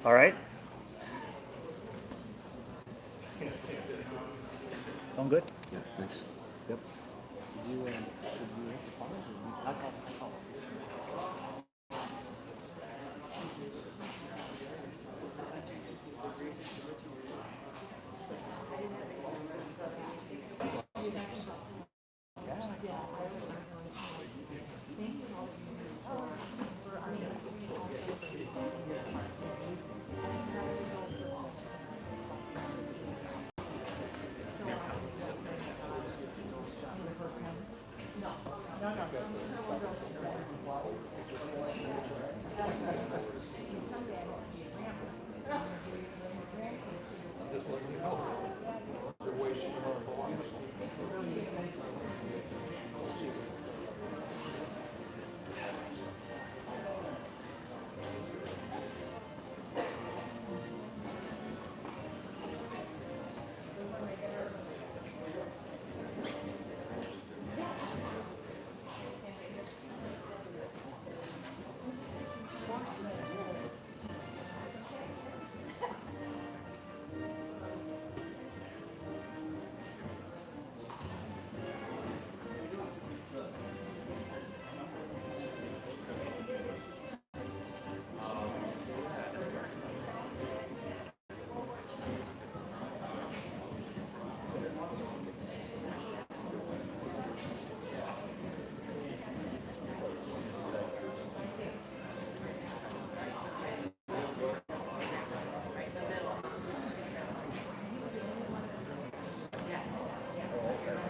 All right. Sound good? Yeah, thanks. Yep.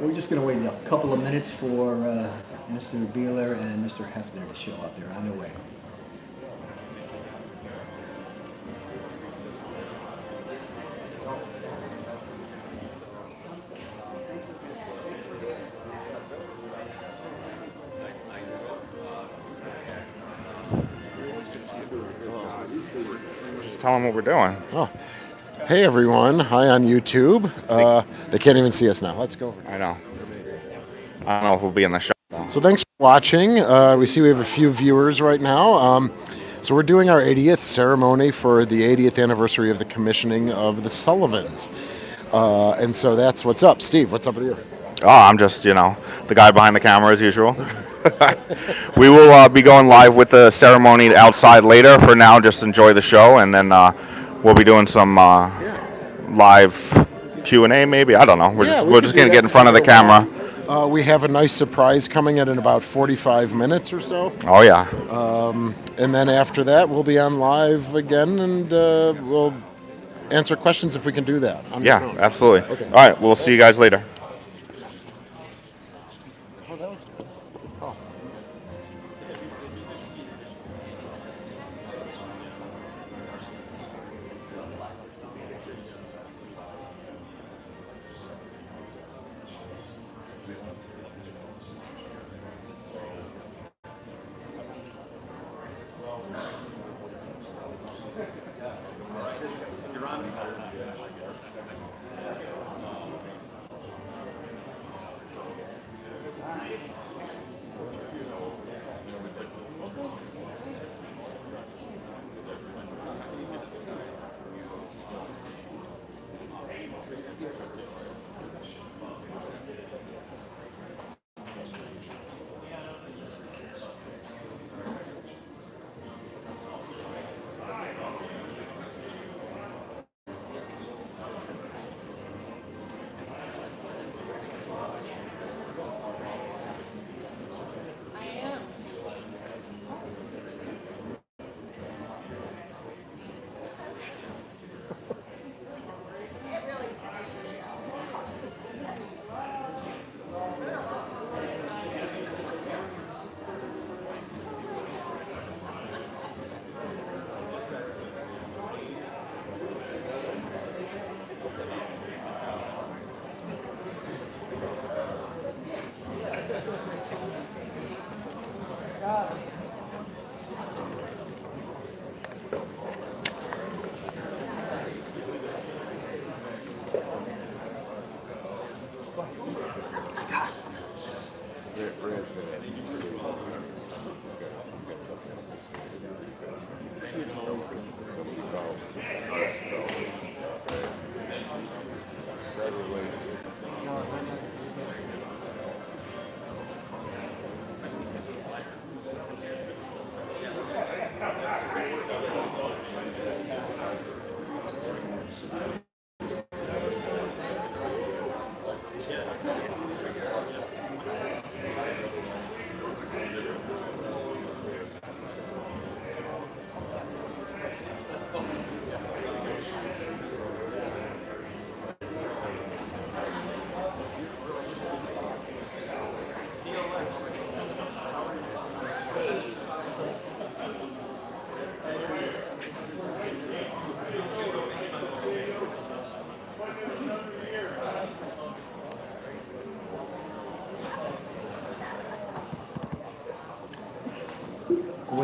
We're just going to wait a couple of minutes for Mr. Beeler and Mr. Hefner to show up. They're on their way. Just tell them what we're doing. Oh, hey everyone! Hi on YouTube. They can't even see us now. Let's go. I know. I don't know if we'll be in the show. So thanks for watching. We see we have a few viewers right now. So we're doing our 80th ceremony for the 80th anniversary of the commissioning of the Sullivans. And so that's what's up. Steve, what's up with you? Oh, I'm just, the guy behind the camera as usual. We will be going live with the ceremony outside later. For now, just enjoy the show, and then we'll be doing some live Q&A maybe. I don't know. We're just going to get in front of the camera. We have a nice surprise coming in about 45 minutes or so. Oh, yeah. And then after that, we'll be on live again, and we'll answer questions if we can do that. Yeah, absolutely. Okay. All right, we'll see you guys later. Oh, that was good. Oh.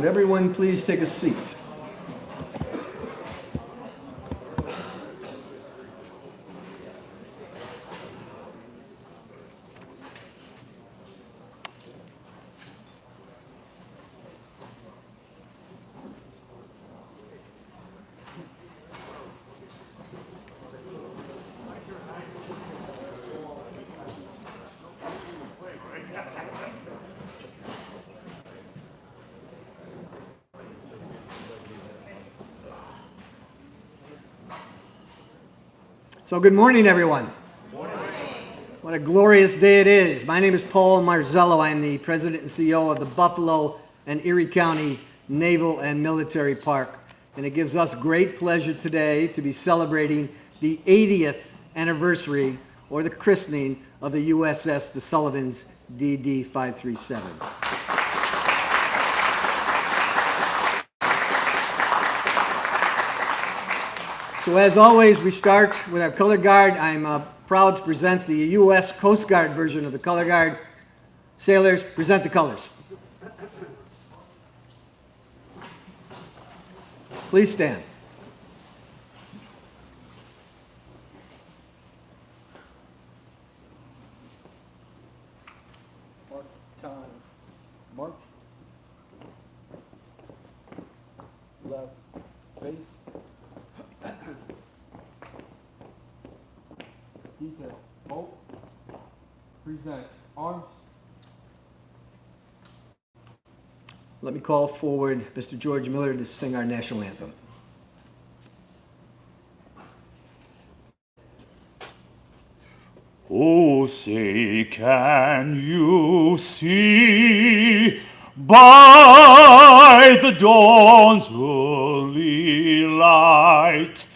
everyone please take a seat? So good morning, everyone. Good morning. What a glorious day it is. My name is Paul Marzello. I am the president and CEO of the Buffalo and Erie County Naval and Military Park. And it gives us great pleasure today to be celebrating the 80th anniversary, or the christening, of the USS The Sullivans DD 537. So as always, we start with our color guard. I'm proud to present the U.S. Coast Guard version of the color guard. Sailors, present the colors. Please stand. Mark, time, march. Left, face. Detail, bolt, present, arms. Let me call forward Mr. George Miller to sing our national anthem. Oh, say, can you see by the dawn's early light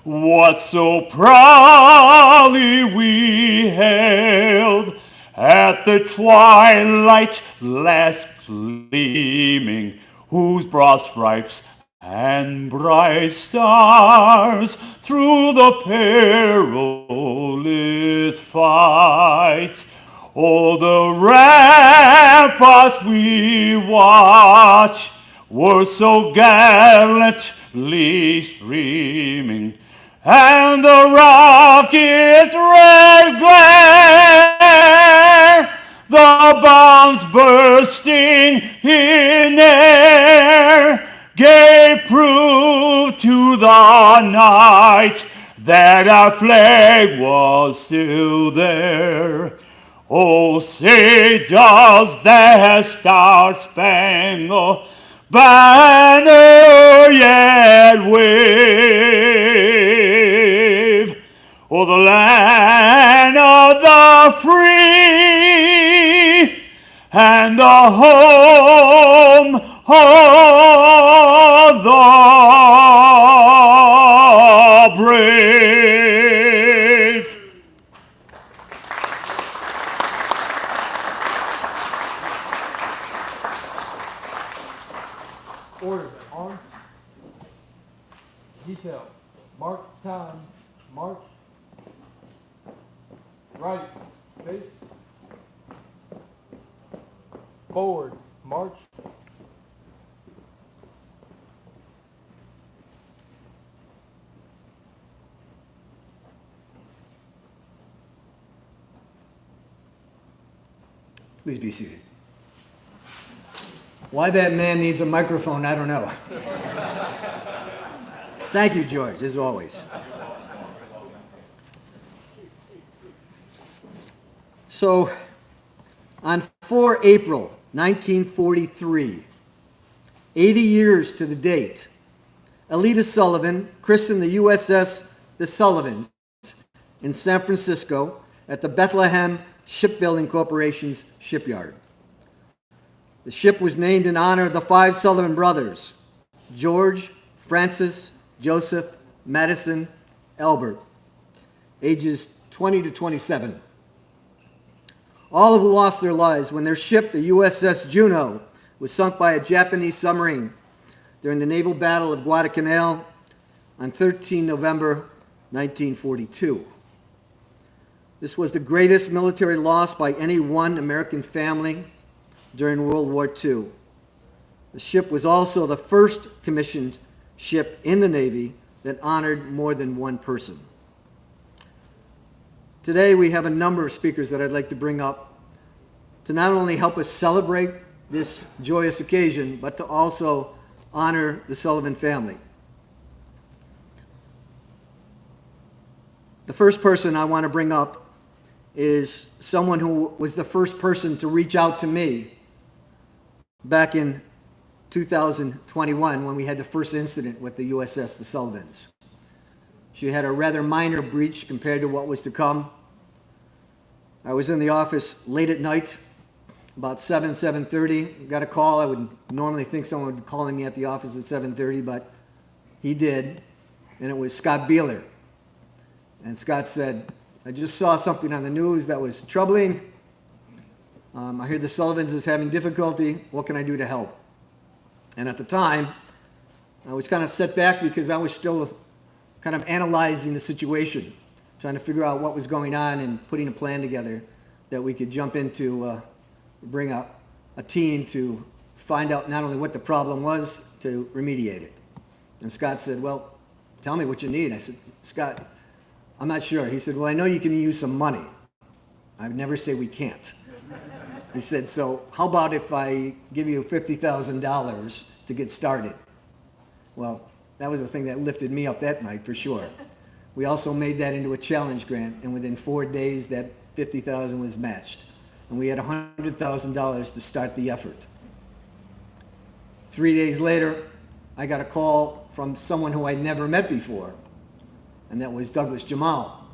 what so proudly we hailed at the twilight last gleaming, whose broad stripes and bright stars through the perilous fight? Oh, the ramparts we watch were so gallantly streaming, and the rocket's red glare, the bombs bursting in air, gave proof to the night that our flag was still there. Oh, say, does that star-spangled banner yet wave? Oh, the land of the free and the home of the brave. Order, arms, detail, mark, time, march, right, face, forward, march, Please be seated. Why that man needs a microphone, I don't know. Thank you, George, as always. So, on 4 April 1943, 80 years to the date, Alita Sullivan christened the USS The Sullivans in San Francisco at the Bethlehem Shipbuilding Corporation's shipyard. The ship was named in honor of the 5 Sullivan brothers, George, Francis, Joseph, Madison, Albert, ages 20 to 27. All of who lost their lives when their ship, the USS Juno, was sunk by a Japanese submarine during the naval battle of Guadalcanal on 13 November 1942. This was the greatest military loss by any one American family during World War II. The ship was also the first commissioned ship in the Navy that honored more than one person. Today we have a number of speakers that I'd like to bring up to not only help us celebrate this joyous occasion, but to also honor the Sullivan family. The first person I want to bring up is someone who was the first person to reach out to me back in 2021 when we had the first incident with the USS The Sullivans. She had a rather minor breach compared to what was to come. I was in the office late at night, about 7:30, got a call. I would normally think someone would be calling me at the office at 7:30, but he did, and it was Scott Beeler. And Scott said, I just saw something on the news that was troubling. I hear the Sullivans is having difficulty. What can I do to help? And at the time, I was kind of set back because I was still kind of analyzing the situation, trying to figure out what was going on and putting a plan together that we could jump into, bring a team to find out not only what the problem was, to remediate it. And Scott said, well, tell me what you need. I said, Scott, I'm not sure. He said, well, I know you can use some money. I would never say we can't. He said, so how about if I give you $50,000 to get started? Well, that was the thing that lifted me up that night for sure. We also made that into a challenge grant, and within 4 days, that $50,000 was matched. And we had $100,000 to start the effort. 3 days later, I got a call from someone who I'd never met before, and that was Douglas Jamal.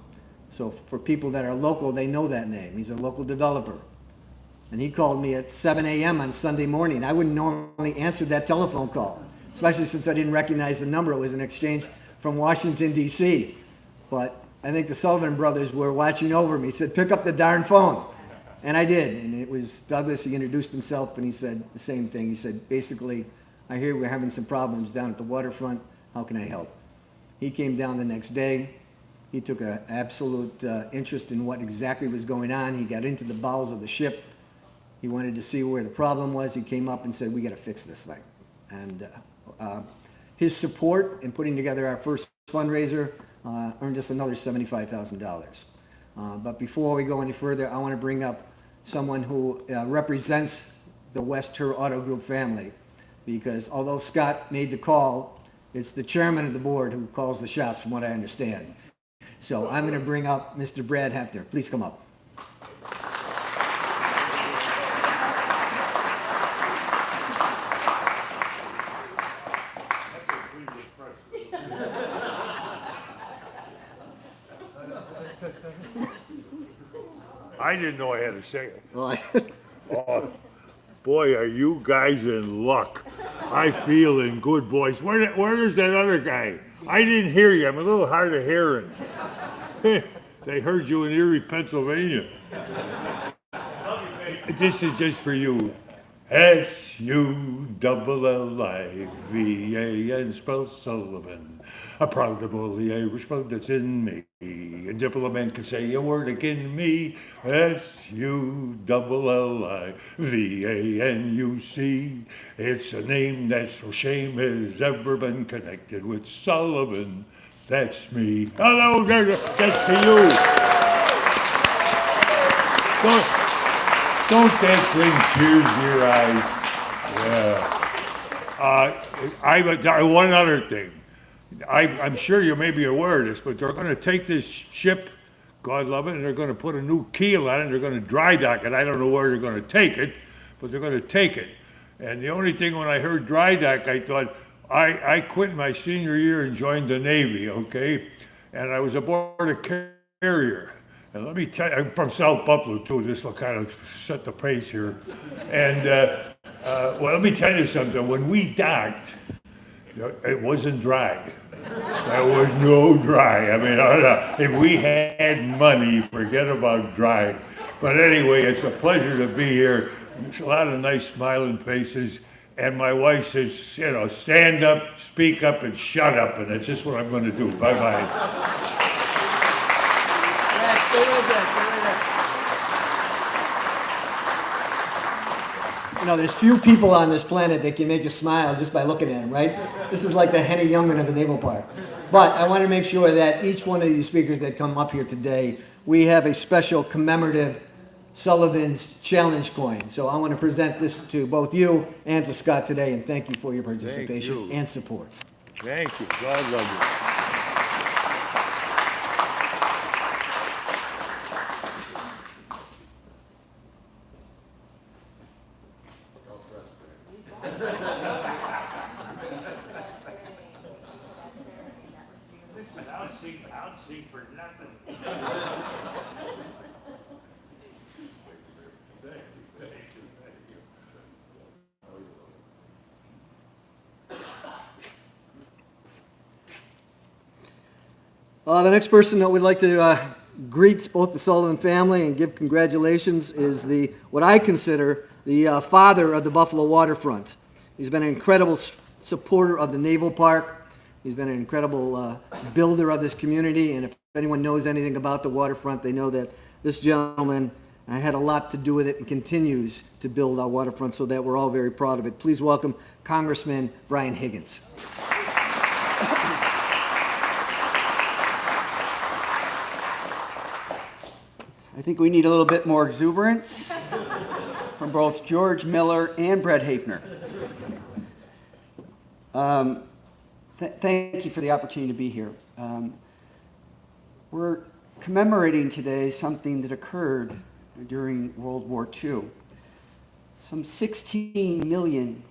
So for people that are local, they know that name. He's a local developer. And he called me at 7 a.m. on Sunday morning. I wouldn't normally answer that telephone call, especially since I didn't recognize the number. It was an exchange from Washington, D.C. But I think the Sullivan brothers were watching over me. He said, pick up the darn phone. And I did. And it was Douglas. He introduced himself, and he said the same thing. He said, basically, I hear we're having some problems down at the waterfront. How can I help? He came down the next day. He took an absolute interest in what exactly was going on. He got into the bowels of the ship. He wanted to see where the problem was. He came up and said, we got to fix this thing. And his support in putting together our first fundraiser earned us another $75,000. But before we go any further, I want to bring up someone who represents the West Her Auto Group family, because although Scott made the call, it's the chairman of the board who calls the shots, from what I understand. So I'm going to bring up Mr. Brad Hefter. Please come up. I didn't know I had to say it. Well, Oh, boy, are you guys in luck. I feel in good, boys. Where is that other guy? I didn't hear you. I'm a little hard of hearing. They heard you in Erie, Pennsylvania. This is just for you. S-U-L-L-I-V-A-N spells Sullivan. A proud to bully Irish blood that's in me. A diplomat can say a word again me. S-U-L-L-I-V-A-N-U-C. It's a name that's for shame has ever been connected with Sullivan. That's me. Hello, that's for you. Don't that bring tears to your eyes? Yeah. One other thing. I'm sure you may be aware of this, but they're going to take this ship, God love it, and they're going to put a new keel on it, and they're going to dry dock it. I don't know where they're going to take it, but they're going to take it. And the only thing when I heard dry dock, I thought, I quit my senior year and joined the Navy, okay? And I was aboard a carrier. And let me tell you, I'm from South Buffalo too, this will kind of set the pace here. And well, let me tell you something, when we docked, it wasn't dry. There was no dry. I mean, if we had money, forget about dry. But anyway, it's a pleasure to be here. There's a lot of nice smiling faces. And my wife says, you know, stand up, speak up, and shut up. And that's just what I'm going to do. Bye-bye. there's few people on this planet that can make you smile just by looking at them, right? This is like the Henny Youngman of the Naval Park. But I want to make sure that each one of these speakers that come up here today, we have a special commemorative Sullivan's Challenge coin. So I want to present this to both you and to Scott today, and thank you for your participation and support. Thank you. God love you. Listen, I'll see for nothing. The next person that we'd like to greet both the Sullivan family and give congratulations is what I consider the father of the Buffalo waterfront. He's been an incredible supporter of the Naval Park. He's been an incredible builder of this community, and if anyone knows anything about the waterfront, they know that this gentleman had a lot to do with it and continues to build our waterfront, so that we're all very proud of it. Please welcome Congressman Brian Higgins. I think we need a little bit more exuberance from both George Miller and Brett Hafner. Thank you for the opportunity to be here. We're commemorating today something that occurred during World War II. Some 16 million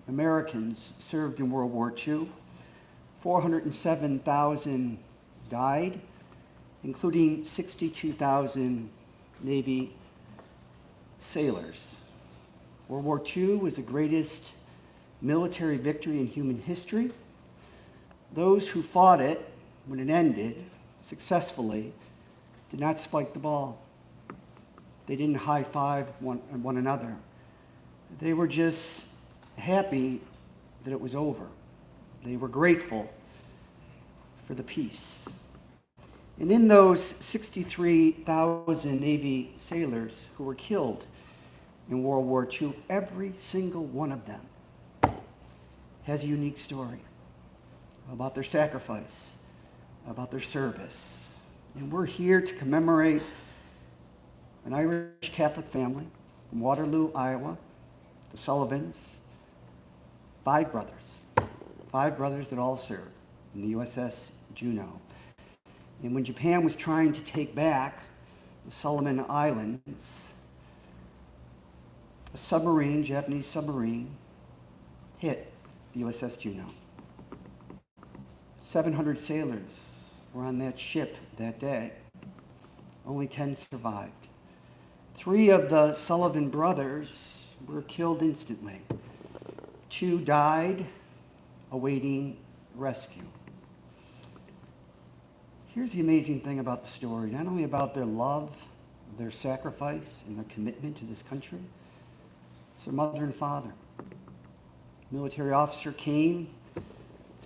Americans served in World War II. 407,000 died, including 62,000 Navy sailors. World War II was the greatest military victory in human history. Those who fought it, when it ended successfully, did not spike the ball. They didn't high-five one another. They were just happy that it was over. They were grateful for the peace. And in those 63,000 Navy sailors who were killed in World War II, every single one of them has a unique story about their sacrifice, about their service. And we're here to commemorate an Irish Catholic family from Waterloo, Iowa, the Sullivans, five brothers that all served in the USS Juno. And when Japan was trying to take back the Solomon Islands, a submarine, Japanese submarine, hit the USS Juno. 700 sailors were on that ship that day. Only 10 survived. 3 of the Sullivan brothers were killed instantly. 2 died awaiting rescue. Here's the amazing thing about the story, not only about their love, their sacrifice, and their commitment to this country, it's their mother and father. Military officer came.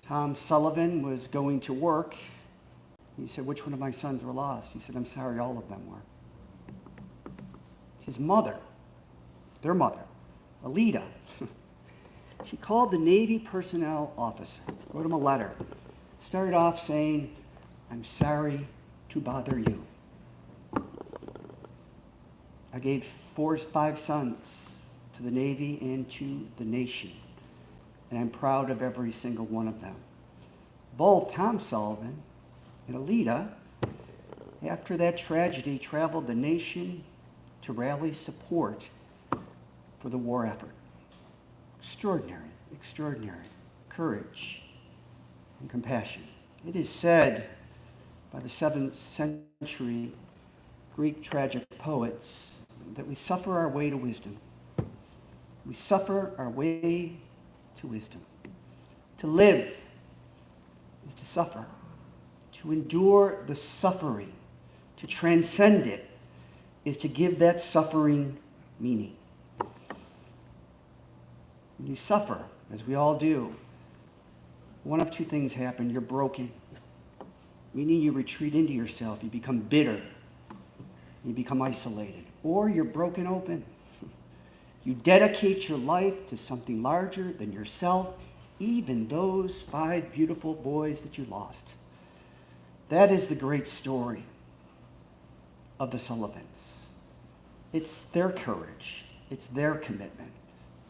Tom Sullivan was going to work. He said, "Which one of my sons were lost?" He said, "I'm sorry, all of them were." His mother, their mother, Alida, she called the Navy personnel officer, wrote him a letter, started off saying, "I'm sorry to bother you. I gave 5 sons to the Navy and to the nation, and I'm proud of every single one of them." Both Tom Sullivan and Alida, after that tragedy, traveled the nation to rally support for the war effort. Extraordinary, extraordinary courage and compassion. It is said by the 7th century Greek tragic poets that we suffer our way to wisdom. We suffer our way to wisdom. To live is to suffer. To endure the suffering, to transcend it, is to give that suffering meaning. When you suffer, as we all do, one of 2 things happen. You're broken, meaning you retreat into yourself, you become bitter, you become isolated, or you're broken open You dedicate your life to something larger than yourself, even those 5 beautiful boys that you lost. That is the great story of the Sullivans. It's their courage, it's their commitment,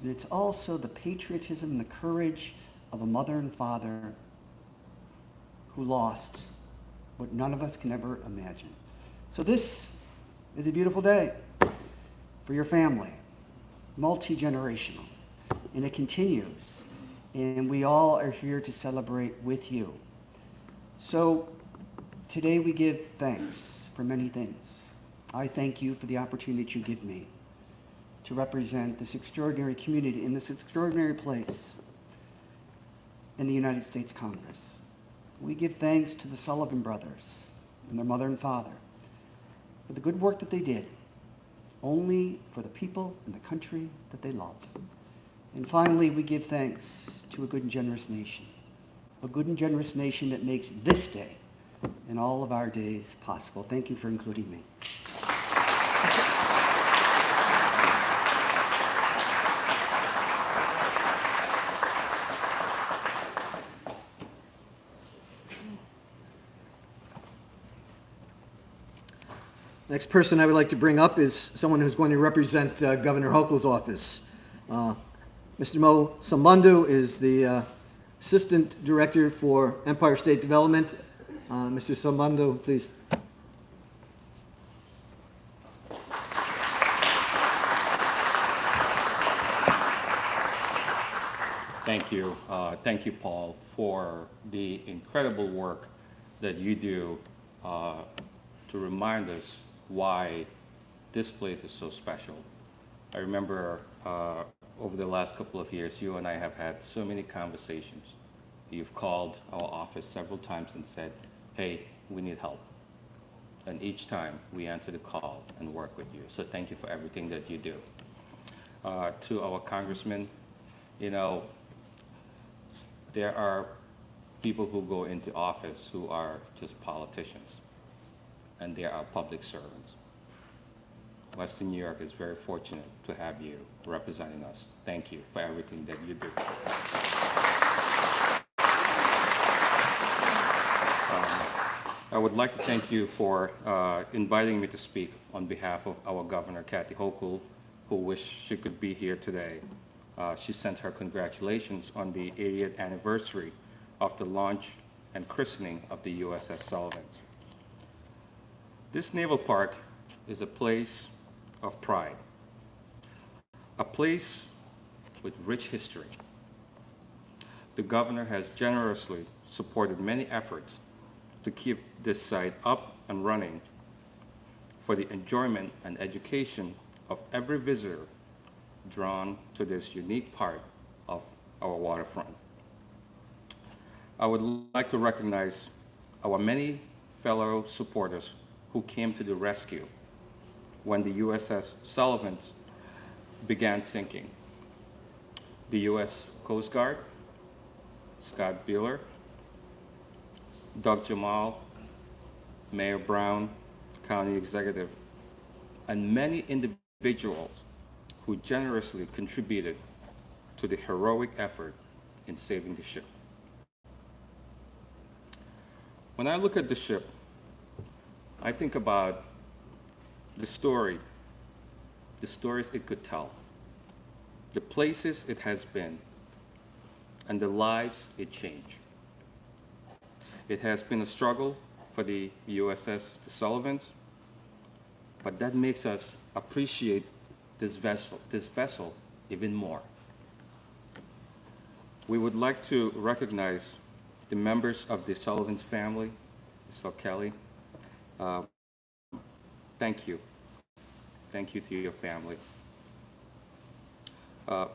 and it's also the patriotism and the courage of a mother and father who lost what none of us can ever imagine. So this is a beautiful day for your family, multi-generational, and it continues, and we all are here to celebrate with you. So today we give thanks for many things. I thank you for the opportunity that you give me to represent this extraordinary community in this extraordinary place in the United States Congress. We give thanks to the Sullivan brothers and their mother and father for the good work that they did, only for the people and the country that they love. And finally, we give thanks to a good and generous nation that makes this day and all of our days possible. Thank you for including me. Next person I would like to bring up is someone who's going to represent Governor Hochul's office. Mr. Mo Sambandu is the Assistant Director for Empire State Development. Mr. Sambandu, please. Thank you. Thank you, Paul, for the incredible work that you do to remind us why this place is so special. I remember over the last couple of years, you and I have had so many conversations. You've called our office several times and said, hey, we need help. And each time we answer the call and work with you. So thank you for everything that you do. To our congressman, you know, there are people who go into office who are just politicians, and they are public servants. Western New York is very fortunate to have you representing us. Thank you for everything that you do. I would like to thank you for inviting me to speak on behalf of our Governor, Kathy Hochul, who wished she could be here today. She sent her congratulations on the 80th anniversary of the launch and christening of the USS Sullivans. This naval park is a place of pride, a place with rich history. The governor has generously supported many efforts to keep this site up and running for the enjoyment and education of every visitor drawn to this unique part of our waterfront. I would like to recognize our many fellow supporters who came to the rescue when the USS Sullivans began sinking. The U.S. Coast Guard, Scott Bueller, Doug Jamal, Mayor Brown, County Executive, and many individuals who generously contributed to the heroic effort in saving the ship. When I look at the ship, I think about the stories it could tell, the places it has been, and the lives it changed. It has been a struggle for the USS The Sullivans, but that makes us appreciate this vessel even more. We would like to recognize the members of the Sullivans family. So Kelly, thank you. Thank you to your family.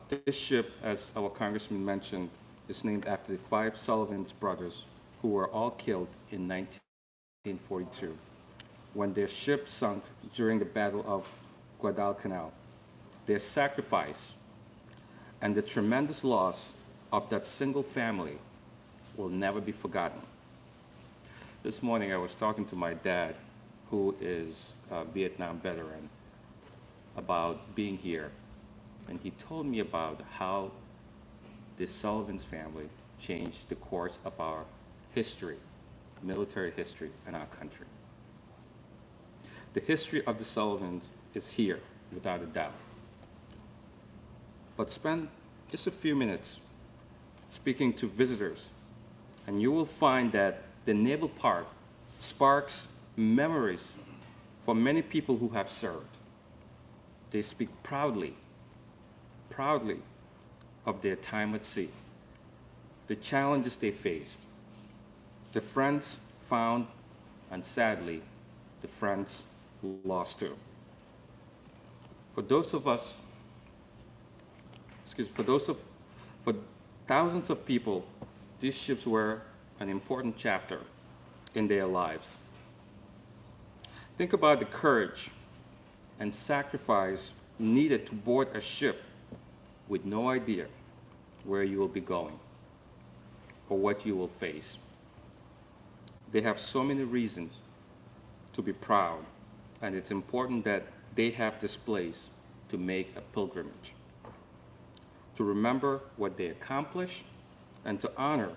This ship, as our congressman mentioned, is named after the 5 Sullivans brothers who were all killed in 1942 when their ship sunk during the Battle of Guadalcanal. Their sacrifice and the tremendous loss of that single family will never be forgotten. This morning I was talking to my dad, who is a Vietnam veteran, about being here and he told me about how the Sullivans family changed the course of our history, military history in our country. The history of the Sullivans is here, without a doubt. But spend just a few minutes speaking to visitors, and you will find that the Naval Park sparks memories for many people who have served. They speak proudly of their time at sea, the challenges they faced, the friends found, and sadly, the friends lost too. For thousands of people, these ships were an important chapter in their lives. Think about the courage and sacrifice needed to board a ship with no idea where you will be going or what you will face. They have so many reasons to be proud, and it's important that they have this place to make a pilgrimage, to remember what they accomplished and to honor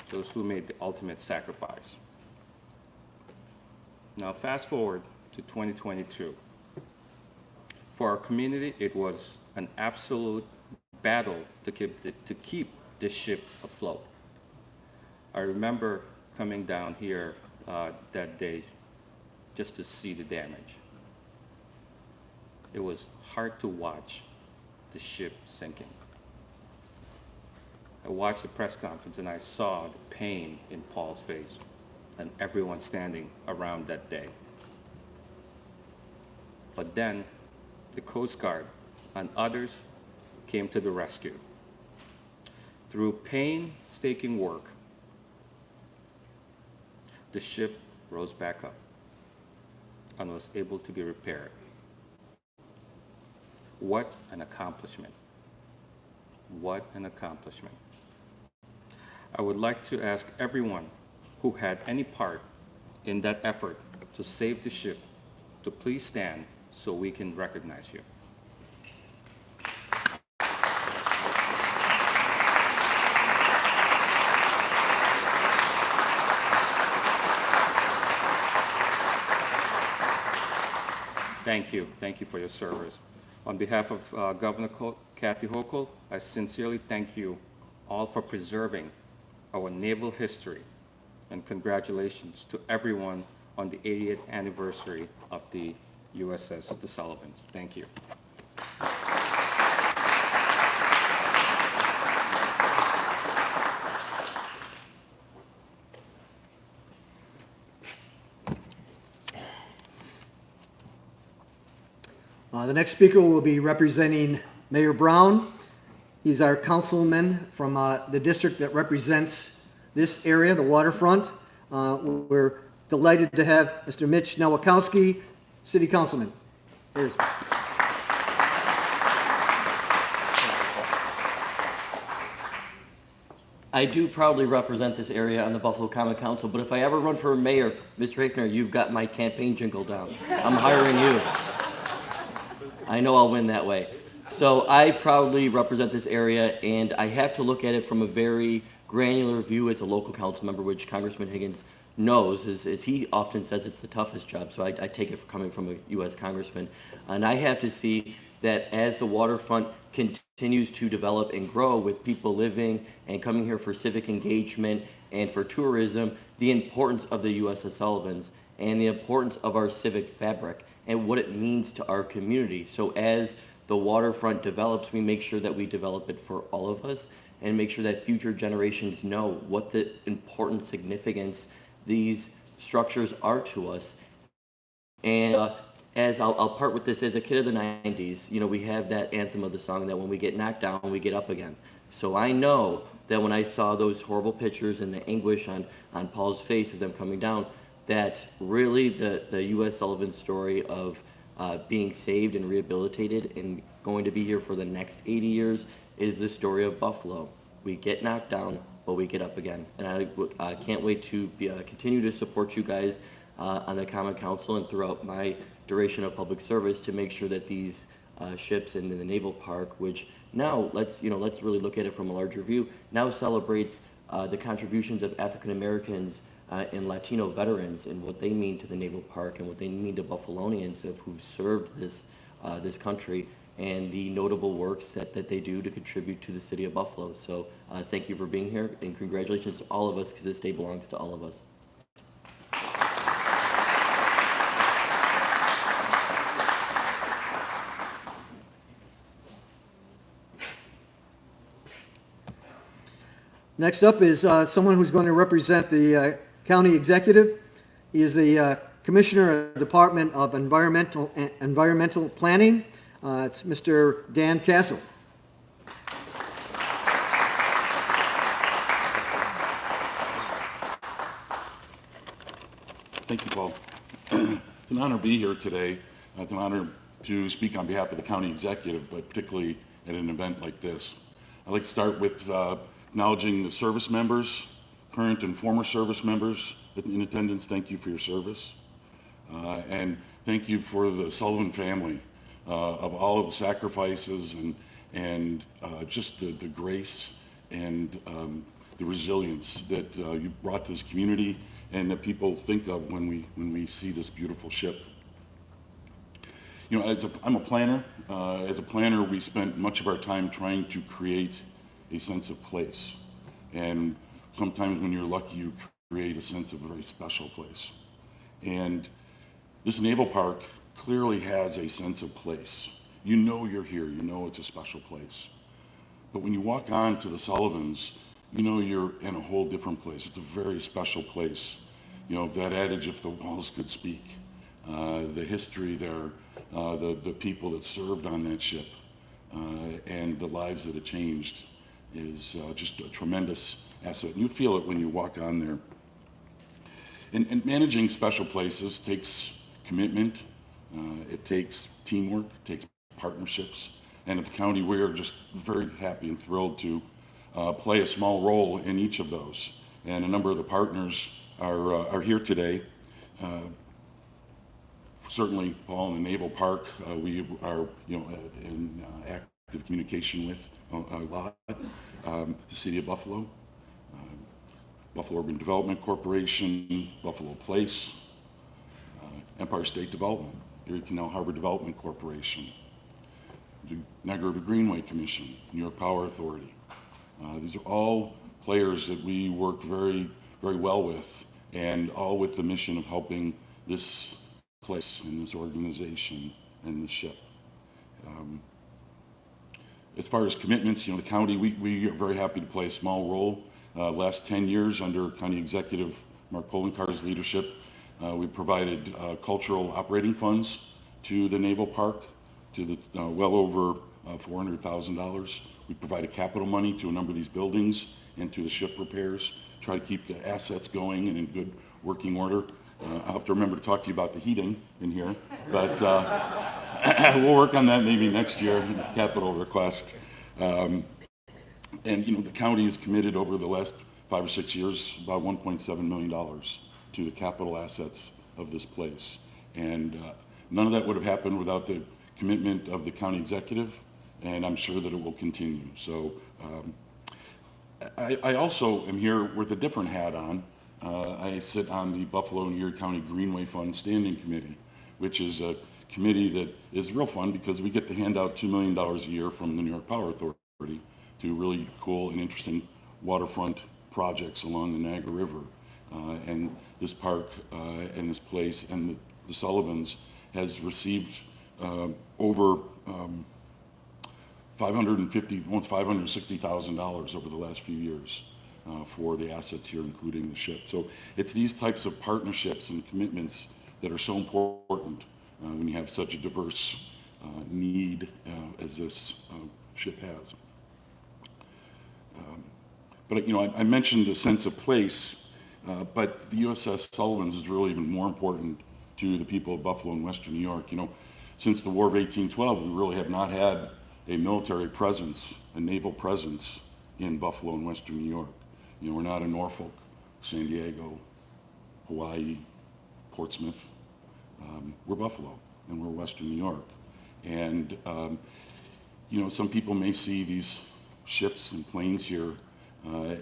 those who made the ultimate sacrifice. Now fast forward to 2022. For our community, it was an absolute battle to keep this ship afloat. I remember coming down here that day just to see the damage. It was hard to watch the ship sinking. I watched the press conference and I saw the pain in Paul's face and everyone standing around that day. But then the Coast Guard and others came to the rescue. Through painstaking work, the ship rose back up and was able to be repaired. What an accomplishment. What an accomplishment. I would like to ask everyone who had any part in that effort to save the ship to please stand so we can recognize you. Thank you. Thank you for your service. On behalf of Governor Kathy Hochul, I sincerely thank you all for preserving our naval history, and congratulations to everyone on the 80th anniversary of the USS The Sullivans. Thank you. The next speaker will be representing Mayor Brown. He's our councilman from the district that represents this area, the waterfront. We're delighted to have Mr. Mitch Nowakowski, City Councilman. Here's. I do proudly represent this area on the Buffalo Common Council, but if I ever run for mayor, Mr. Hafner, you've got my campaign jingle down. I'm hiring you. I know I'll win that way. So I proudly represent this area, and I have to look at it from a very granular view as a local council member, which Congressman Higgins knows, as he often says it's the toughest job, so I take it for coming from a U.S. congressman. And I have to see that as the waterfront continues to develop and grow with people living and coming here for civic engagement and for tourism, the importance of the USS Sullivans and the importance of our civic fabric and what it means to our community. So as the waterfront develops, we make sure that we develop it for all of us and make sure that future generations know what the important significance these structures are to us. And as I'll part with this, as a kid of the 90s, you know, we have that anthem of the song that when we get knocked down, we get up again. So I know that when I saw those horrible pictures and the anguish on Paul's face of them coming down, that really the U.S. Sullivan story of being saved and rehabilitated and going to be here for the next 80 years is the story of Buffalo. We get knocked down, but we get up again. And I can't wait to continue to support you guys on the Common Council and throughout my duration of public service to make sure that these ships in the Naval Park, which now let's really look at it from a larger view. Now celebrates the contributions of African Americans and Latino veterans and what they mean to the Naval Park and what they mean to Buffalonians who've served this country, and the notable works that they do to contribute to the city of Buffalo. So thank you for being here, and congratulations to all of us, because this day belongs to all of us. Next up is someone who's going to represent the county executive. He is the Commissioner of the Department of Environmental Planning. It's Mr. Dan Castle. Thank you, Paul. It's an honor to be here today. It's an honor to speak on behalf of the county executive, but particularly at an event like this. I'd like to start with acknowledging the service members, current and former service members in attendance. Thank you for your service. And thank you for the Sullivan family of all of the sacrifices and just the grace and the resilience that you brought to this community and that people think of when we see this beautiful ship. You know, I'm a planner. As a planner, we spent much of our time trying to create a sense of place. And sometimes when you're lucky, you create a sense of a very special place. And this naval park clearly has a sense of place. You know you're here, you know it's a special place. But when you walk on to the Sullivans, you know you're in a whole different place. It's a very special place. You know, that adage, if the walls could speak, the history there, the people that served on that ship, and the lives that it changed is just a tremendous asset. And you feel it when you walk on there. And managing special places takes commitment, it takes teamwork, it takes partnerships. And at the county, we are just very happy and thrilled to play a small role in each of those. And a number of the partners are here today. Certainly, Paul, in the Naval Park, we are in active communication with a lot. The City of Buffalo, Buffalo Urban Development Corporation, Buffalo Place, Empire State Development, Erie Canal Harbor Development Corporation, the Niagara River Greenway Commission, New York Power Authority. These are all players that we work very, very well with, and all with the mission of helping this place and this organization and the ship. As far as commitments, the county, we are very happy to play a small role. Last 10 years under County Executive Mark Polenkar's leadership, we provided cultural operating funds to the Naval Park, to the well over $400,000. We provided capital money to a number of these buildings and to the ship repairs, try to keep the assets going and in good working order. I'll have to remember to talk to you about the heating in here, but we'll work on that maybe next year, capital request. And the county has committed over the last 5 or 6 years about $1.7 million to the capital assets of this place. And none of that would have happened without the commitment of the county executive, and I'm sure that it will continue. So I also am here with a different hat on. I sit on the Buffalo and Erie County Greenway Fund Standing Committee, which is a committee that is real fun because we get to hand out $2 million a year from the New York Power Authority to really cool and interesting waterfront projects along the Niagara River. And this park and this place and the Sullivans has received over $560,000 over the last few years for the assets here, including the ship. So it's these types of partnerships and commitments that are so important when you have such a diverse need as this ship has. But I mentioned a sense of place, but the USS Sullivans is really even more important to the people of Buffalo and Western New York. Since the War of 1812, we really have not had a military presence, a naval presence in Buffalo and Western New York. We're not in Norfolk, San Diego, Hawaii, Portsmouth. We're Buffalo, and we're Western New York. And, some people may see these ships and planes here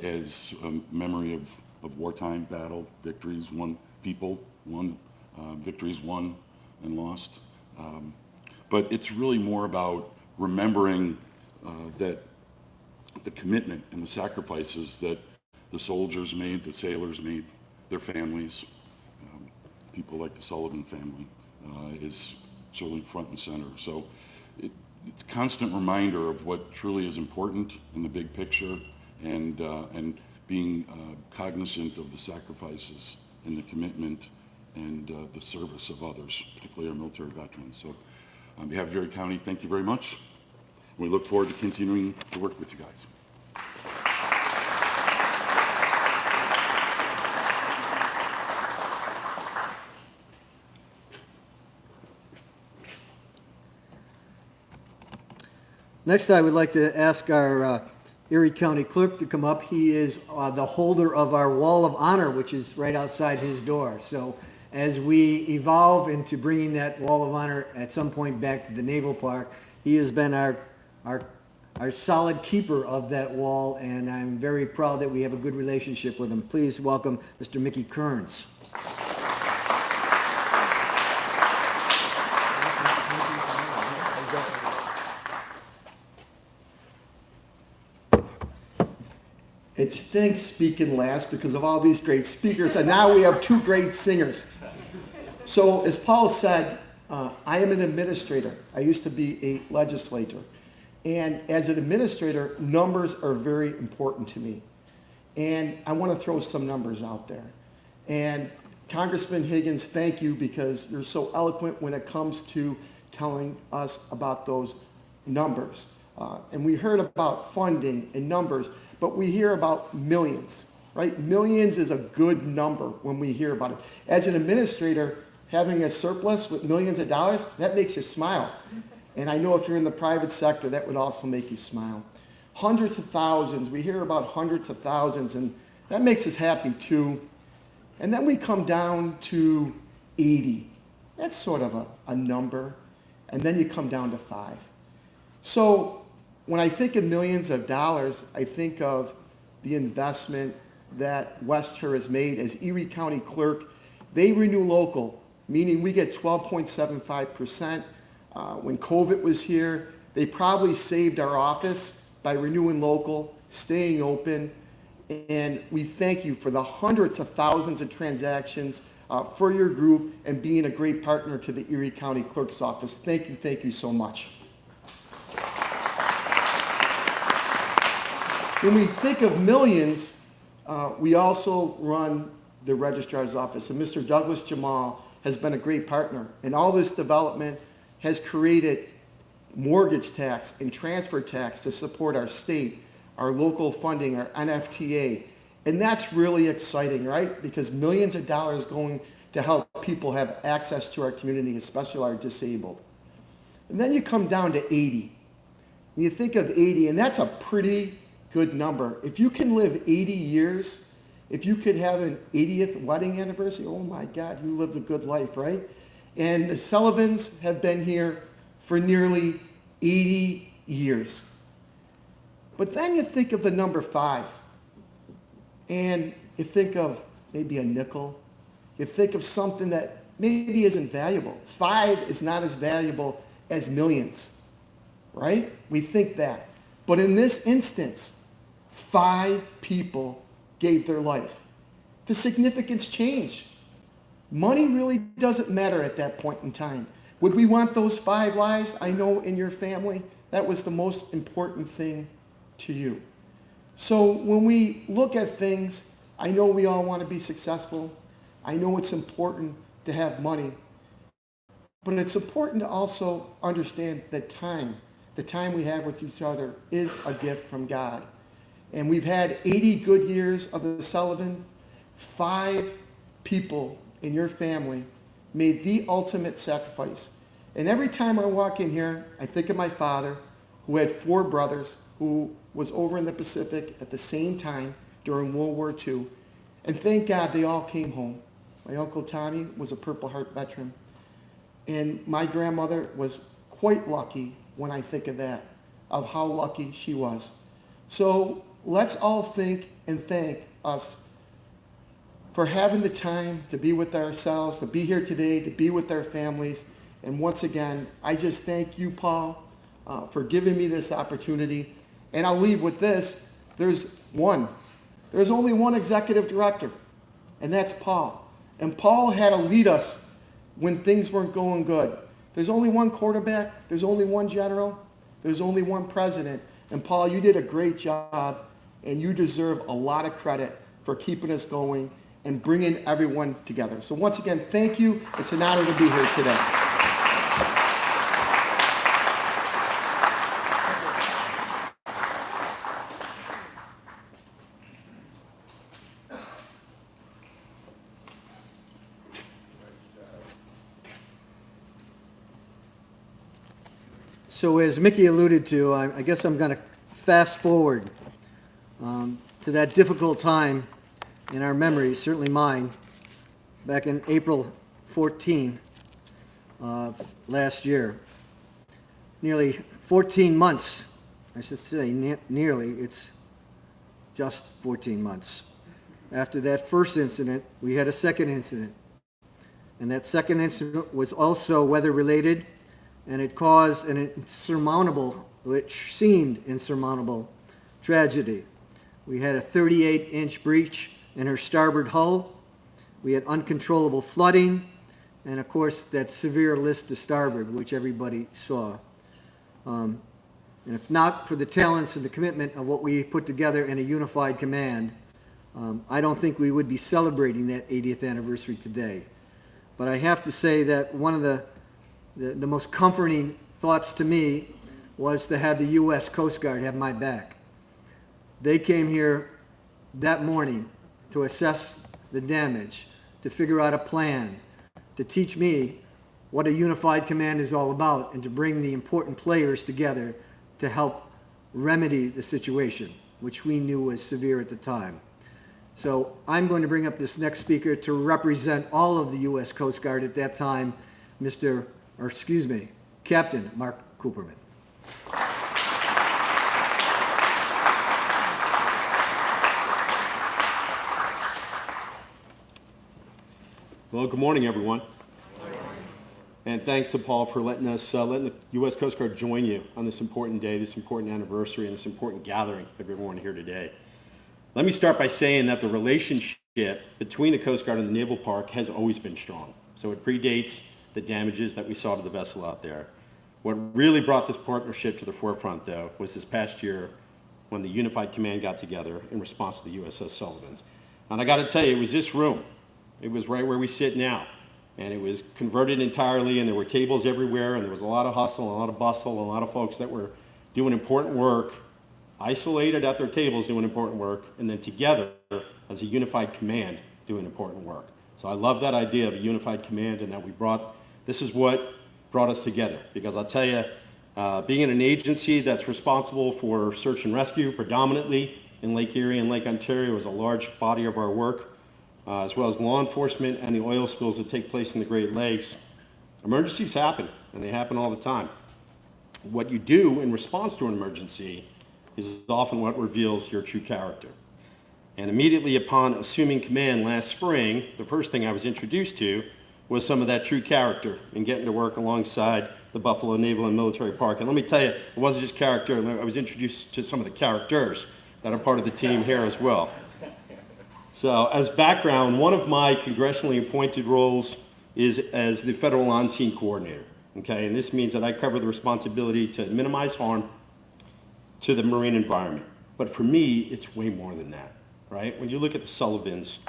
as a memory of wartime battle, victories, won people, victories won and lost. But it's really more about remembering that the commitment and the sacrifices that the soldiers made, the sailors made, their families, people like the Sullivan family, is certainly front and center. So it's a constant reminder of what truly is important in the big picture, and being cognizant of the sacrifices and the commitment and the service of others, particularly our military veterans. So on behalf of Erie County, thank you very much. We look forward to continuing to work with you guys. Next, I would like to ask our Erie County Clerk to come up. He is the holder of our Wall of Honor, which is right outside his door. So as we evolve into bringing that Wall of Honor at some point back to the Naval Park, he has been our solid keeper of that wall, and I'm very proud that we have a good relationship with him. Please welcome Mr. Mickey Kearns. It stinks speaking last because of all these great speakers, and now we have two great singers. So as Paul said, I am an administrator. I used to be a legislator. And as an administrator, numbers are very important to me. And I want to throw some numbers out there. And Congressman Higgins, thank you, because you're so eloquent when it comes to telling us about those numbers. And we heard about funding and numbers, but we hear about millions, right? Millions is a good number when we hear about it. As an administrator, having a surplus with millions of dollars, that makes you smile. And I know if you're in the private sector, that would also make you smile. Hundreds of thousands, we hear about hundreds of thousands, and that makes us happy too. And then we come down to 80. That's sort of a number. And then you come down to 5. So when I think of millions of dollars, I think of the investment that Westher has made as Erie County Clerk. They renew local, meaning we get 12.75%. When COVID was here, they probably saved our office by renewing local, staying open, and we thank you for the hundreds of thousands of transactions for your group and being a great partner to the Erie County Clerk's Office. Thank you so much. When we think of millions, we also run the Registrar's Office, and Mr. Douglas Jamal has been a great partner, and all this development has created mortgage tax and transfer tax to support our state, our local funding, our NFTA. And that's really exciting, right? Because millions of dollars going to help people have access to our community, especially our disabled. And then you come down to 80. And you think of 80, and that's a pretty good number. If you can live 80 years, if you could have an 80th wedding anniversary, oh my God, you lived a good life, right? And the Sullivans have been here for nearly 80 years. But then you think of the number 5, and you think of maybe a nickel. You think of something that maybe isn't valuable. 5 is not as valuable as millions, right? We think that. But in this instance, 5 people gave their life. The significance changed. Money really doesn't matter at that point in time. Would we want those 5 lives? I know in your family, that was the most important thing to you. So when we look at things, I know we all want to be successful. I know it's important to have money. But it's important to also understand that the time we have with each other is a gift from God. And we've had 80 good years of the Sullivan. 5 people in your family made the ultimate sacrifice. And every time I walk in here, I think of my father, who had 4 brothers, who was over in the Pacific at the same time during World War II. And thank God they all came home. My Uncle Tommy was a Purple Heart veteran. And my grandmother was quite lucky when I think of that, of how lucky she was. So let's all think and thank us for having the time to be with ourselves, to be here today, to be with our families. And once again, I just thank you, Paul, for giving me this opportunity. And I'll leave with this. There's only one executive director, and that's Paul. And Paul had to lead us when things weren't going good. There's only one quarterback, there's only one general, there's only one president. And Paul, you did a great job, and you deserve a lot of credit for keeping us going and bringing everyone together. So once again, thank you. It's an honor to be here today. So as Mickey alluded to, I guess I'm going to fast forward to that difficult time in our memories, certainly mine, back in April 14 last year. Nearly 14 months, I should say nearly, it's just 14 months. After that first incident, we had a second incident. And that second incident was also weather-related, and it caused an insurmountable, which seemed insurmountable, tragedy. We had a 38-inch breach in her starboard hull. We had uncontrollable flooding, and of course, that severe list to starboard, which everybody saw. And if not for the talents and the commitment of what we put together in a unified command, I don't think we would be celebrating that 80th anniversary today. But I have to say that one of the most comforting thoughts to me was to have the U.S. Coast Guard have my back. They came here that morning to assess the damage, to figure out a plan, to teach me what a unified command is all about, and to bring the important players together to help remedy the situation, which we knew was severe at the time. So I'm going to bring up this next speaker to represent all of the U.S. Coast Guard at that time, Captain Mark Cooperman. Well, good morning, everyone. And thanks to Paul for letting the U.S. Coast Guard join you on this important day, this important anniversary, and this important gathering of everyone here today. Let me start by saying that the relationship between the Coast Guard and the Naval Park has always been strong. So it predates the damages that we saw to the vessel out there. What really brought this partnership to the forefront, though, was this past year when the Unified Command got together in response to the USS Sullivans. And I got to tell you, it was this room. It was right where we sit now. And it was converted entirely, and there were tables everywhere, and there was a lot of hustle, a lot of bustle, a lot of folks that were doing important work, isolated at their tables doing important work, and then together as a unified command doing important work. So I love that idea of a unified command, and that this is what brought us together. Because I'll tell you, being in an agency that's responsible for search and rescue predominantly in Lake Erie and Lake Ontario is a large body of our work, as well as law enforcement and the oil spills that take place in the Great Lakes. Emergencies happen, and they happen all the time. What you do in response to an emergency is often what reveals your true character. And immediately upon assuming command last spring, the first thing I was introduced to was some of that true character and getting to work alongside the Buffalo Naval and Military Park. And let me tell you, it wasn't just character. I was introduced to some of the characters that are part of the team here as well. So as background, one of my congressionally appointed roles is as the Federal On-Scene Coordinator. Okay, and this means that I cover the responsibility to minimize harm to the marine environment. But for me, it's way more than that, right? When you look at the Sullivans,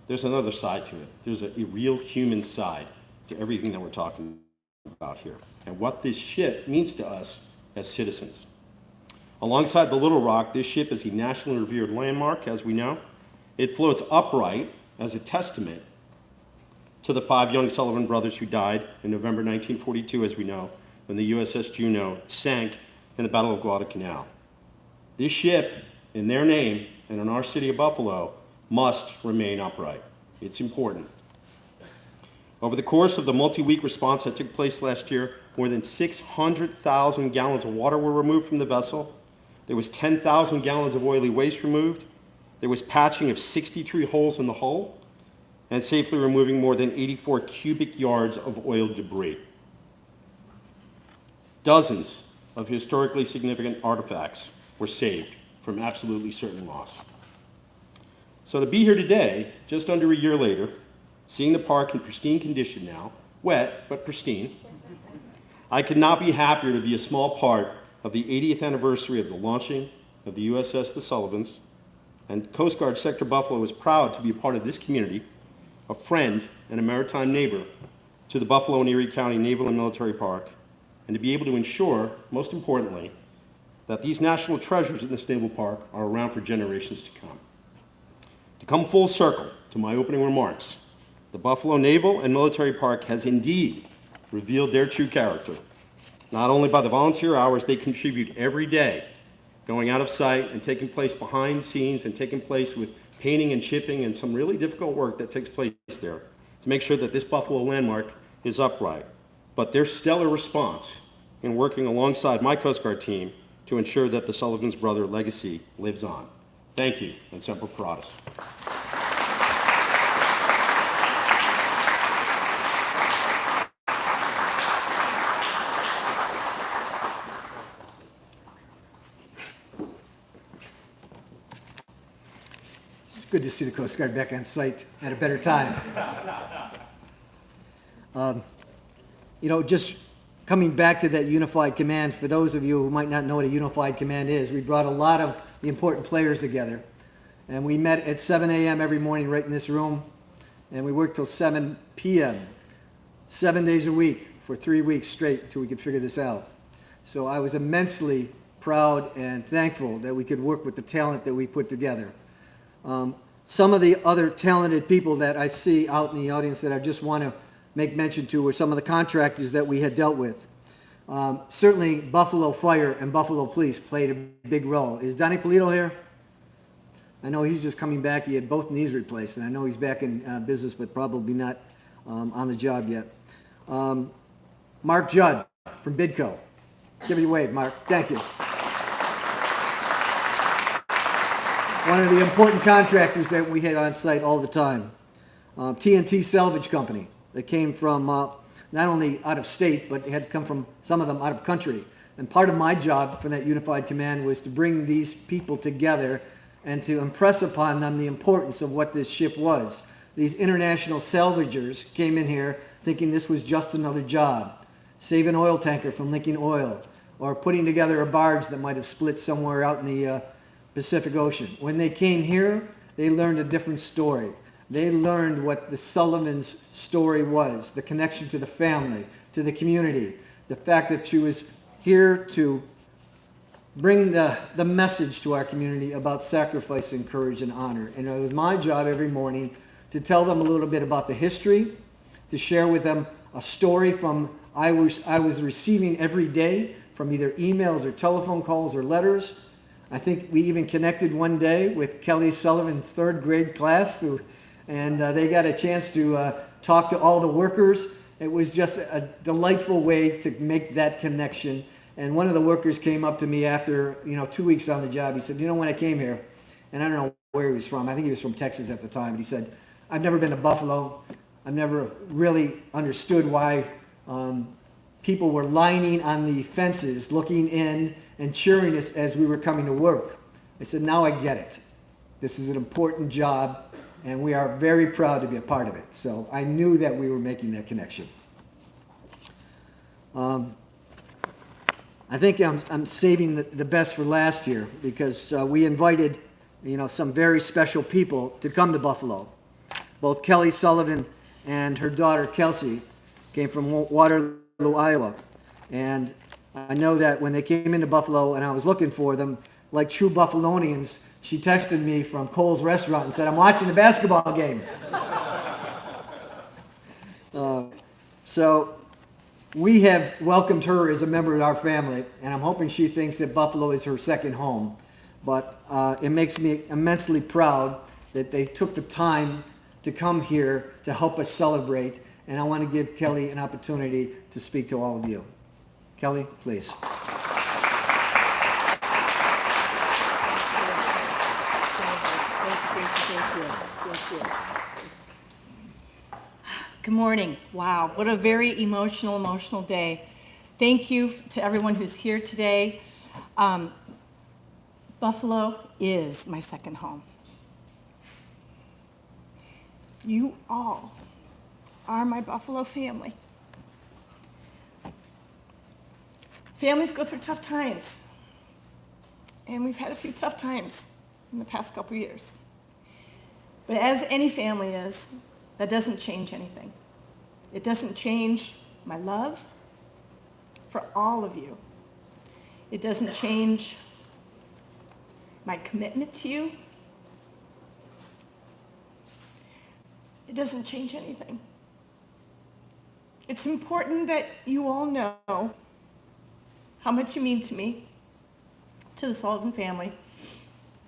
there's another side to it. There's a real human side to everything that we're talking about here, and what this ship means to us as citizens. Alongside the Little Rock, this ship is a nationally revered landmark, as we know. It floats upright as a testament to the 5 young Sullivan brothers who died in November 1942, as we know, when the USS Juneau sank in the Battle of Guadalcanal. This ship, in their name and in our city of Buffalo, must remain upright. It's important. Over the course of the multi-week response that took place last year, more than 600,000 gallons of water were removed from the vessel. There was 10,000 gallons of oily waste removed. There was patching of 63 holes in the hull and safely removing more than 84 cubic yards of oil debris. Dozens of historically significant artifacts were saved from absolutely certain loss. So to be here today, just under a year later, seeing the park in pristine condition now, wet but pristine, I could not be happier to be a small part of the 80th anniversary of the launching of the USS The Sullivans, and Coast Guard Sector Buffalo is proud to be a part of this community, a friend and a maritime neighbor to the Buffalo and Erie County Naval and Military Park, and to be able to ensure, most importantly, that these national treasures in this naval park are around for generations to come. To come full circle to my opening remarks, the Buffalo Naval and Military Park has indeed revealed their true character, not only by the volunteer hours they contribute every day, going out of sight and taking place behind scenes and taking place with painting and chipping and some really difficult work that takes place there to make sure that this Buffalo landmark is upright, but their stellar response in working alongside my Coast Guard team to ensure that the Sullivan's brother legacy lives on. Thank you, and Semper Paratus. It's good to see the Coast Guard back on site at a better time. Just coming back to that unified command, for those of you who might not know what a unified command is, we brought a lot of the important players together. And we met at 7 a.m. every morning right in this room, and we worked till 7 p.m., 7 days a week for 3 weeks straight until we could figure this out. So I was immensely proud and thankful that we could work with the talent that we put together. Some of the other talented people that I see out in the audience that I just want to make mention to were some of the contractors that we had dealt with. Certainly Buffalo Fire and Buffalo Police played a big role. Is Donnie Polito here? I know he's just coming back. He had both knees replaced, and I know he's back in business, but probably not on the job yet. Mark Judd from Bidco. Give me a wave, Mark. Thank you. One of the important contractors that we had on site all the time. TNT Salvage Company. That came from not only out of state, but had come from some of them out of country. And part of my job for that unified command was to bring these people together and to impress upon them the importance of what this ship was. These international salvagers came in here thinking this was just another job, saving an oil tanker from leaking oil, or putting together a barge that might have split somewhere out in the Pacific Ocean. When they came here, they learned a different story. They learned what the Sullivan's story was, the connection to the family, to the community, the fact that she was here to bring the message to our community about sacrifice and courage and honor. And it was my job every morning to tell them a little bit about the history, to share with them a story from I was receiving every day from either emails or telephone calls or letters. I think we even connected one day with Kelly Sullivan's third grade class and they got a chance to talk to all the workers. It was just a delightful way to make that connection. And one of the workers came up to me after 2 weeks on the job. He said, when I came here, and I don't know where he was from. I think he was from Texas at the time. But he said, I've never been to Buffalo. I've never really understood why people were lining on the fences, looking in and cheering us as we were coming to work. I said, now I get it. This is an important job, and we are very proud to be a part of it. So I knew that we were making that connection. I think I'm saving the best for last year because we invited, some very special people to come to Buffalo. Both Kelly Sullivan and her daughter Kelsey came from Waterloo, Iowa, and I know that when they came into Buffalo and I was looking for them, like true Buffalonians, she texted me from Cole's Restaurant and said, I'm watching the basketball game. So we have welcomed her as a member of our family, and I'm hoping she thinks that Buffalo is her second home. But it makes me immensely proud that they took the time to come here to help us celebrate and I want to give Kelly an opportunity to speak to all of you. Kelly, please. Good morning. Wow, what a very emotional day. Thank you to everyone who's here today. Buffalo is my second home. You all are my Buffalo family. Families go through tough times, and we've had a few tough times in the past couple years. But as any family is, that doesn't change anything. It doesn't change my love for all of you. It doesn't change my commitment to you. It doesn't change anything. It's important that you all know how much you mean to me, to the Sullivan family,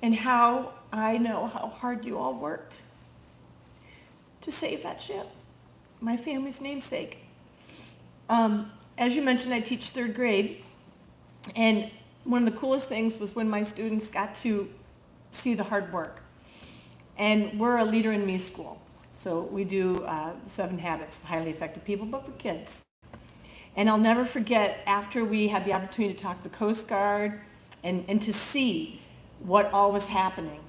and how I know how hard you all worked to save that ship, my family's namesake. As you mentioned, I teach third grade, and one of the coolest things was when my students got to see the hard work. And we're a Leader in Me school, so we do 7 habits of highly effective people, but for kids. And I'll never forget, after we had the opportunity to talk to the Coast Guard and to see what all was happening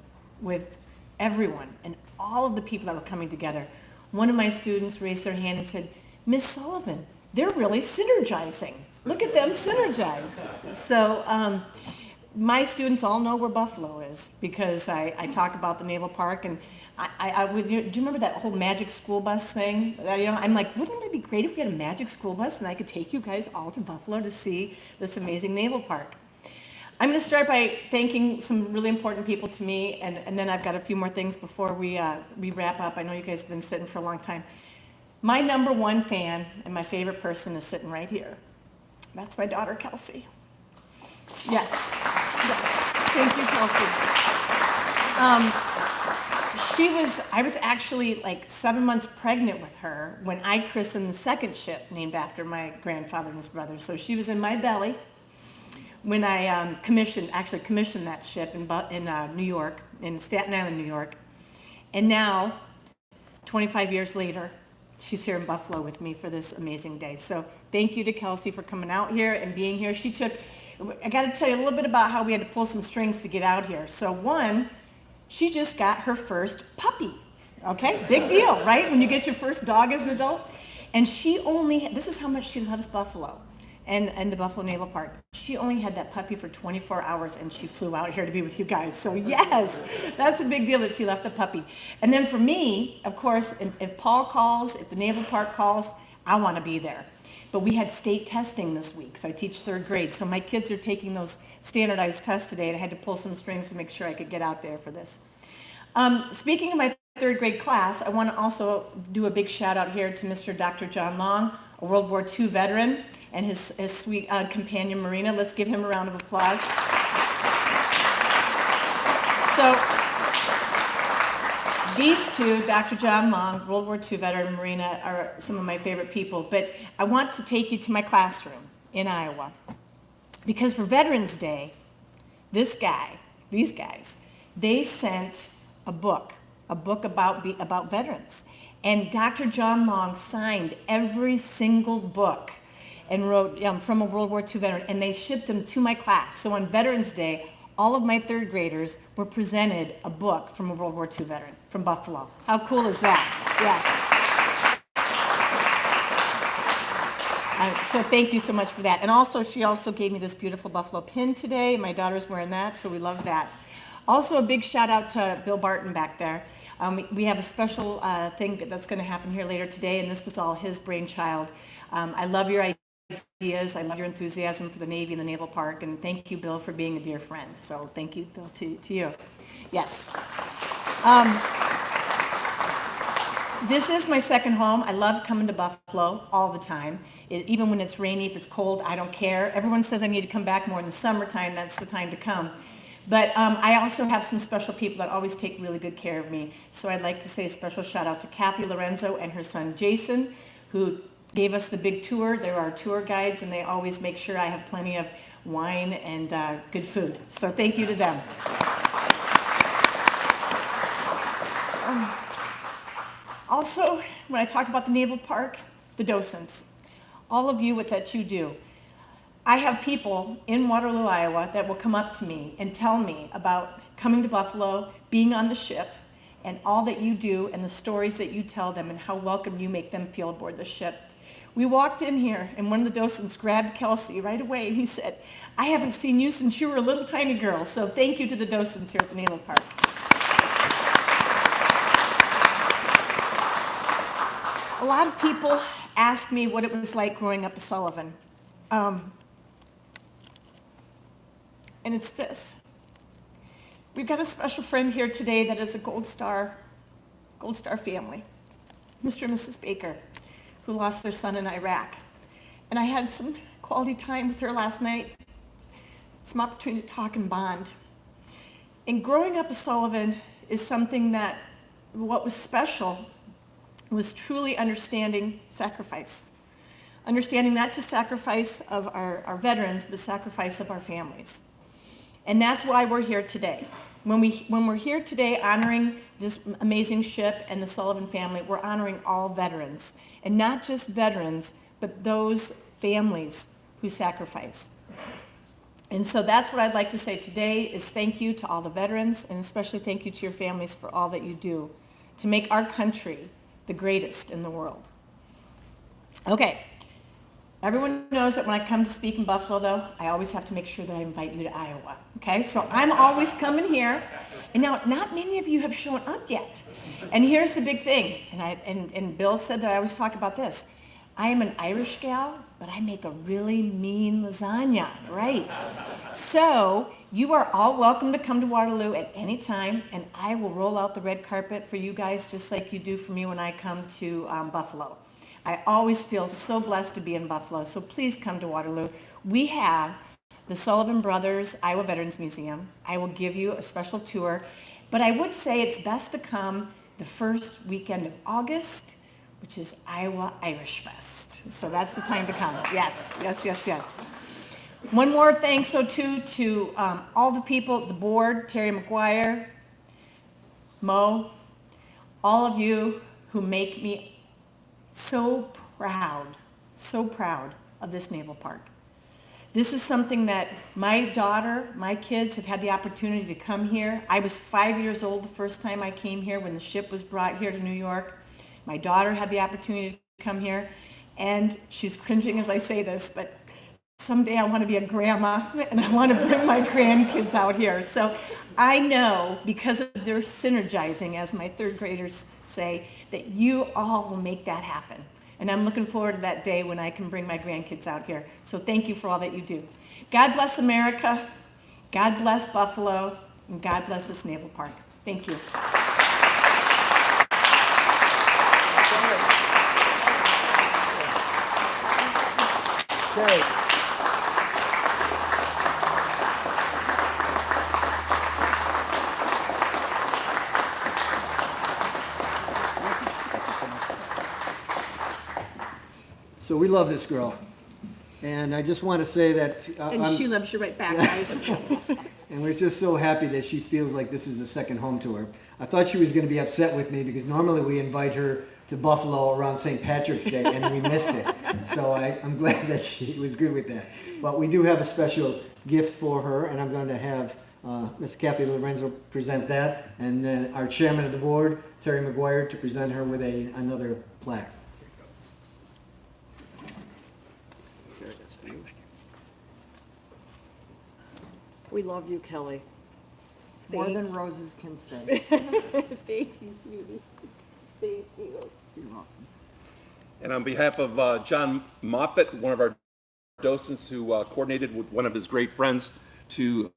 with everyone and all of the people that were coming together, one of my students raised their hand and said, "Miss Sullivan, they're really synergizing. Look at them synergize." So my students all know where Buffalo is because I talk about the Naval Park, and do you remember that whole magic school bus thing? I'm like, wouldn't it be great if we had a magic school bus and I could take you guys all to Buffalo to see this amazing naval park? I'm going to start by thanking some really important people to me, and then I've got a few more things before we wrap up. I know you guys have been sitting for a long time. My number one fan and my favorite person is sitting right here. That's my daughter, Kelsey. Yes. Thank you, Kelsey. I was actually like 7 months pregnant with her when I christened the second ship named after my grandfather and his brother. So she was in my belly when I commissioned that ship in New York, in Staten Island, New York. And now, 25 years later, she's here in Buffalo with me for this amazing day. So thank you to Kelsey for coming out here and being here. I got to tell you a little bit about how we had to pull some strings to get out here. So one, she just got her first puppy. Okay, big deal, right? When you get your first dog as an adult. And this is how much she loves Buffalo and the Buffalo Naval Park. She only had that puppy for 24 hours and she flew out here to be with you guys. So yes, that's a big deal that she left the puppy. And then for me, of course, if Paul calls, if the Naval Park calls, I want to be there. But we had state testing this week, so I teach third grade. So my kids are taking those standardized tests today, and I had to pull some strings to make sure I could get out there for this. Speaking of my third grade class, I want to also do a big shout out here to Mr. Dr. John Long, a World War II veteran, and his sweet companion Marina. Let's give him a round of applause. So these two, Dr. John Long, World War II veteran, Marina, are some of my favorite people. But I want to take you to my classroom in Iowa. Because for Veterans Day, these guys, they sent a book about veterans. And Dr. John Long signed every single book and wrote from a World War II veteran, and they shipped them to my class. So on Veterans Day, all of my third graders were presented a book from a World War II veteran from Buffalo. How cool is that? Yes. So thank you so much for that. And also, she also gave me this beautiful Buffalo pin today. My daughter's wearing that, so we love that. Also, a big shout out to Bill Barton back there. We have a special thing that's going to happen here later today, and this was all his brainchild. I love your ideas. I love your enthusiasm for the Navy and the Naval Park, and thank you, Bill, for being a dear friend. So thank you, Bill, to you. Yes. This is my second home. I love coming to Buffalo all the time. Even when it's rainy, if it's cold, I don't care. Everyone says I need to come back more in the summertime. That's the time to come. But I also have some special people that always take really good care of me. So I'd like to say a special shout out to Kathy Lorenzo and her son Jason, who gave us the big tour. They're our tour guides, and they always make sure I have plenty of wine and good food. So thank you to them. Also, when I talk about the Naval Park, the docents, all of you, what that you do. I have people in Waterloo, Iowa, that will come up to me and tell me about coming to Buffalo, being on the ship, and all that you do and the stories that you tell them and how welcome you make them feel aboard the ship. We walked in here, and one of the docents grabbed Kelsey right away, and he said, "I haven't seen you since you were a little tiny girl." So thank you to the docents here at the Naval Park. A lot of people ask me what it was like growing up a Sullivan. And it's this. We've got a special friend here today that is a Gold Star family, Mr. and Mrs. Baker, who lost their son in Iraq. And I had some quality time with her last night, some opportunity to talk and bond. And growing up a Sullivan is something that, what was special was truly understanding sacrifice. Understanding not just sacrifice of our veterans, but sacrifice of our families. And that's why we're here today. When we're here today honoring this amazing ship and the Sullivan family, we're honoring all veterans. And not just veterans, but those families who sacrifice. And so that's what I'd like to say today is thank you to all the veterans, and especially thank you to your families for all that you do to make our country the greatest in the world. Okay. Everyone knows that when I come to speak in Buffalo, though, I always have to make sure that I invite you to Iowa, okay? So I'm always coming here, and now not many of you have shown up yet. And here's the big thing, and Bill said that I always talk about this. I am an Irish gal, but I make a really mean lasagna, right? So you are all welcome to come to Waterloo at any time, and I will roll out the red carpet for you guys just like you do for me when I come to Buffalo. I always feel so blessed to be in Buffalo, so please come to Waterloo. We have the Sullivan Brothers Iowa Veterans Museum. I will give you a special tour, but I would say it's best to come the first weekend of August, which is Iowa Irish Fest. So that's the time to come. Yes, yes, yes, yes. One more thanks, so too, to all the people, the board, Terry McGuire, Mo, all of you who make me so proud of this Naval Park. This is something that my daughter, my kids have had the opportunity to come here. I was 5 years old the first time I came here when the ship was brought here to New York. My daughter had the opportunity to come here, and she's cringing as I say this, but someday I want to be a grandma, and I want to bring my grandkids out here. So I know, because of their synergizing, as my third graders say, that you all will make that happen. And I'm looking forward to that day when I can bring my grandkids out here. So thank you for all that you do. God bless America, God bless Buffalo, and God bless this Naval Park. Thank you. Okay. So we love this girl, and I just want to say that And she loves you right back, guys. and we're just so happy that she feels like this is a second home to her. I thought she was going to be upset with me because normally we invite her to Buffalo around St. Patrick's Day, and we missed it. So I'm glad that she was good with that. But we do have a special gift for her, and I'm going to have Ms. Kathy Lorenzo present that, and then our chairman of the board, Terry McGuire, to present her with another plaque. We love you, Kelly. More than roses can say. Thank you, sweetie. Thank you. You're welcome. And on behalf of John Moffett, one of our docents who coordinated with one of his great friends to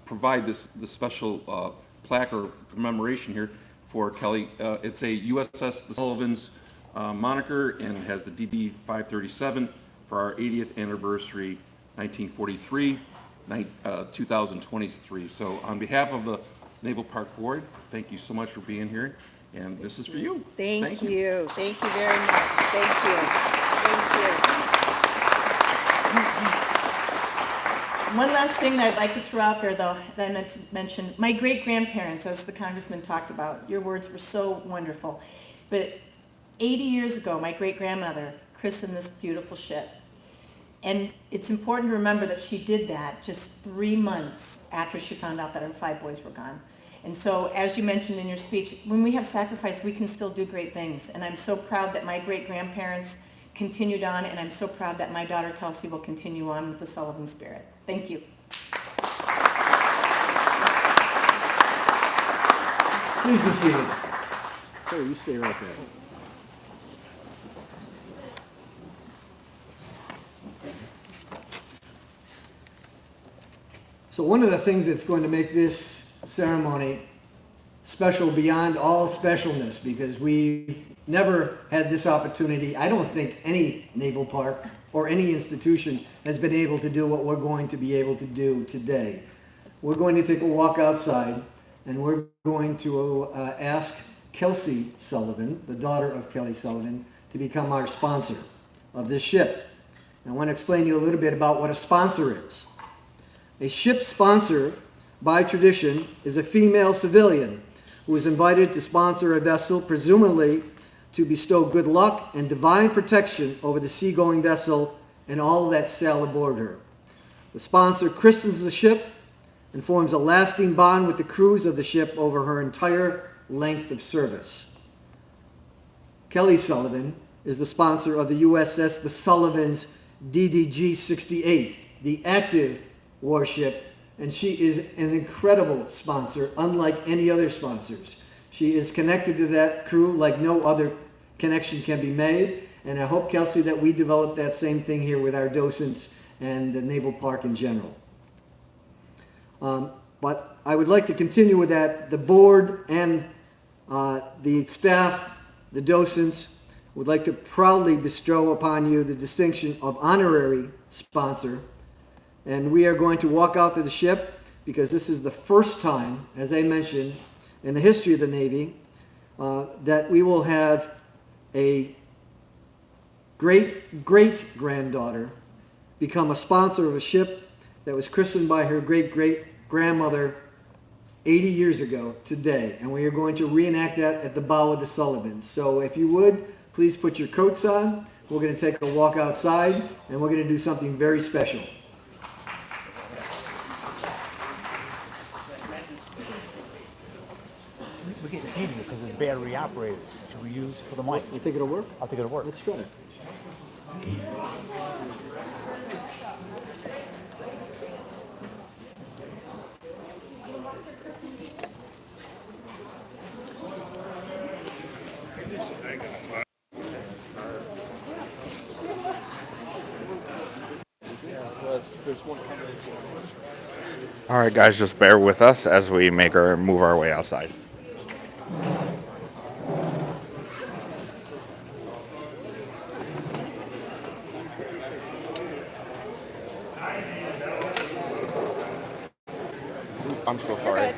provide this special plaque or commemoration here for Kelly. It's a USS The Sullivans moniker and has the DD 537 for our 80th anniversary, 1943. 2023. So on behalf of the Naval Park Board, thank you so much for being here. And this is for you. Thank you. Thank you very much. Thank you. Thank you. One last thing that I'd like to throw out there, though, that I meant to mention. My great-grandparents, as the congressman talked about, your words were so wonderful. But 80 years ago, my great-grandmother christened this beautiful ship. And it's important to remember that she did that just 3 months after she found out that her 5 boys were gone. And so, as you mentioned in your speech, when we have sacrifice, we can still do great things. And I'm so proud that my great-grandparents continued on, and I'm so proud that my daughter Kelsey will continue on with the Sullivan spirit. Thank you. Please be seated. Hey, you stay right there. So one of the things that's going to make this ceremony special beyond all specialness, because we've never had this opportunity, I don't think any naval park or any institution has been able to do what we're going to be able to do today. We're going to take a walk outside, and we're going to ask Kelsey Sullivan, the daughter of Kelly Sullivan, to become our sponsor of this ship. And I want to explain to you a little bit about what a sponsor is. A ship sponsor, by tradition, is a female civilian who is invited to sponsor a vessel, presumably to bestow good luck and divine protection over the seagoing vessel and all that sail aboard her. The sponsor christens the ship and forms a lasting bond with the crews of the ship over her entire length of service. Kelly Sullivan is the sponsor of the USS The Sullivans DDG-68, the active warship, and she is an incredible sponsor, unlike any other sponsors. She is connected to that crew like no other connection can be made, and I hope, Kelsey, that we develop that same thing here with our docents and the Naval Park in general. But I would like to continue with that. The board and the staff, the docents, would like to proudly bestow upon you the distinction of honorary sponsor. And we are going to walk out to the ship because this is the first time, as I mentioned, in the history of the Navy, that we will have a great-great-granddaughter become a sponsor of a ship that was christened by her great-great-grandmother 80 years ago today. And we are going to reenact that at the bow of the Sullivans. So if you would, please put your coats on. We're going to take a walk outside, and we're going to do something very special. We're getting teeny because it's battery operated. Should we use for the mic? You think it'll work? I think it'll work. Let's try it. All right, guys, just bear with us as we move our way outside. I'm so sorry.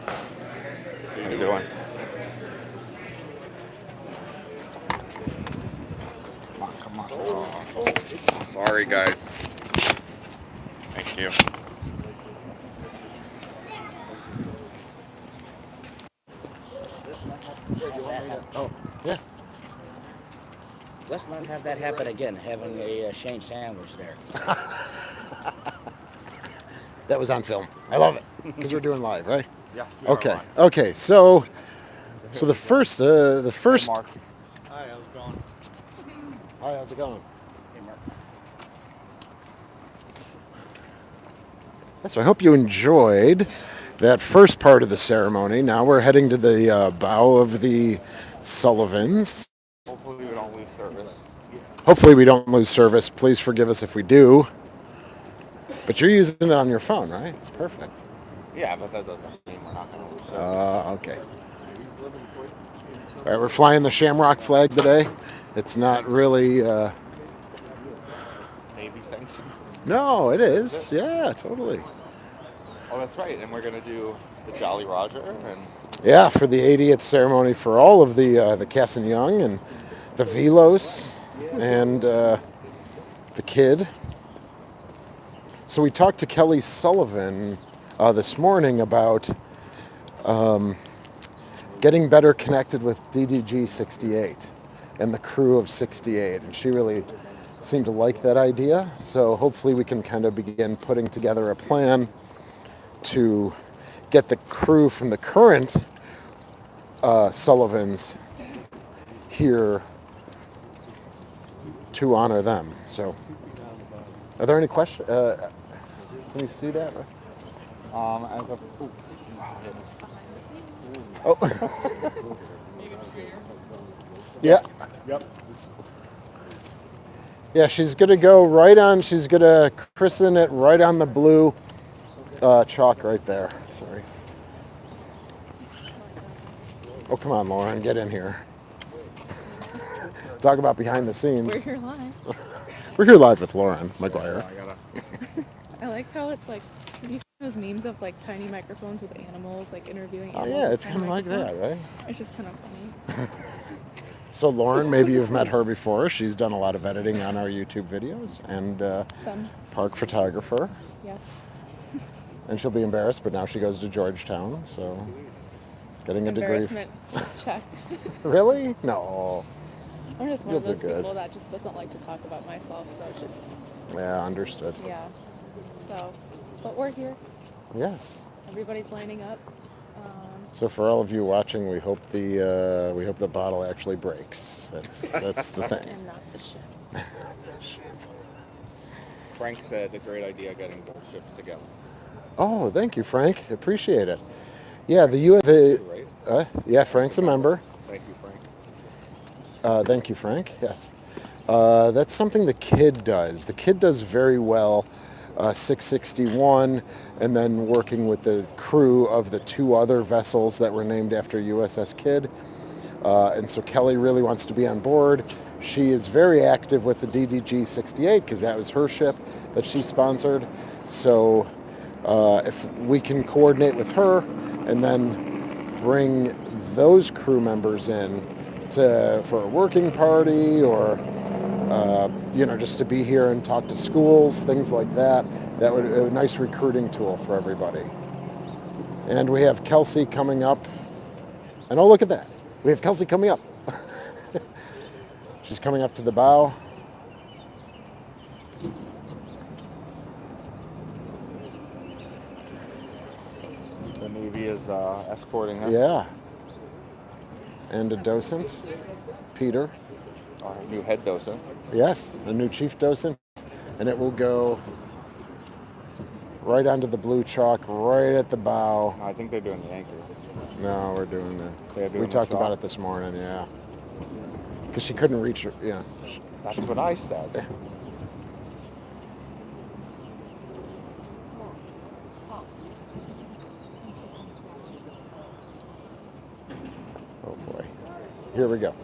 How you doing? Come on. Oh, sorry, guys. Thank you. Oh, yeah. Let's not have that happen again, having a Shane sandwich there. That was on film. I love it because we're doing live, right? Yeah. Okay. Okay. So the first. Hey, Mark. Hi, how's it going? Hi, how's it going? Hey, Mark. So I hope you enjoyed that first part of the ceremony. Now we're heading to the bow of the Sullivans. Hopefully we don't lose service. Hopefully we don't lose service. Please forgive us if we do. But you're using it on your phone, right? Perfect. Yeah, but that doesn't mean we're not going to lose service. Okay. All right, we're flying the Shamrock flag today. It's not really... Navy sanctioned. No, it is. Yeah, totally. Oh, that's right. And we're going to do the Jolly Roger and Yeah, for the 80th ceremony for all of the Casson Young and the Velos and the kid. So we talked to Kelly Sullivan this morning about getting better connected with DDG 68 and the crew of 68, and she really seemed to like that idea. So hopefully we can kind of begin putting together a plan to get the crew from the current Sullivans here to honor them. So, are there any questions? Can you see that? as a... Oh. Yeah. Yep. Yeah, she's gonna go right on. She's gonna christen it right on the blue chalk right there. Sorry. Oh, come on, Lauren, get in here. Talk about behind the scenes. We're here live. We're here live with Lauren McGuire. I like how it's like, have you seen those memes of like tiny microphones with animals, like interviewing Oh animals? yeah, with it's tiny kind of like that, microphones? right? It's just kind of funny. So Lauren, maybe you've met her before. She's done a lot of editing on our YouTube videos and Some. park photographer. Yes. And she'll be embarrassed, but now she goes to Georgetown, so getting a degree. Embarrassment check. Really? No. I'm just one You'll of do those good. people that just doesn't like to talk about myself, so just, Yeah, understood. yeah. So, but we're here. Yes. Everybody's lining up. So for all of you watching, we hope the bottle actually breaks. That's the thing. And not the ship. Frank said a great idea getting both ships together. Oh, thank you, Frank. Appreciate it. Yeah, yeah, Frank's a member. Thank you, Frank. Thank you, Frank. Yes. That's something the kid does. The kid does very well. 661, and then working with the crew of the two other vessels that were named after USS Kidd. And so Kelly really wants to be on board. She is very active with the DDG 68 because that was her ship that she sponsored. So if we can coordinate with her and then bring those crew members in for a working party or just to be here and talk to schools, things like that. That would be a nice recruiting tool for everybody. And we have Kelsey coming up. And oh, look at that. We have Kelsey coming up. She's coming up to the bow. The Navy is escorting her. Yeah. And a docent, Peter. Our new head docent. Yes, a new chief docent. And it will go right onto the blue chalk, right at the bow. I think they're doing the anchor. No, we're doing They're the. doing We the talked about chalk? it this morning, yeah. Because she couldn't reach her, yeah. That's what I said. Oh boy. Here we go.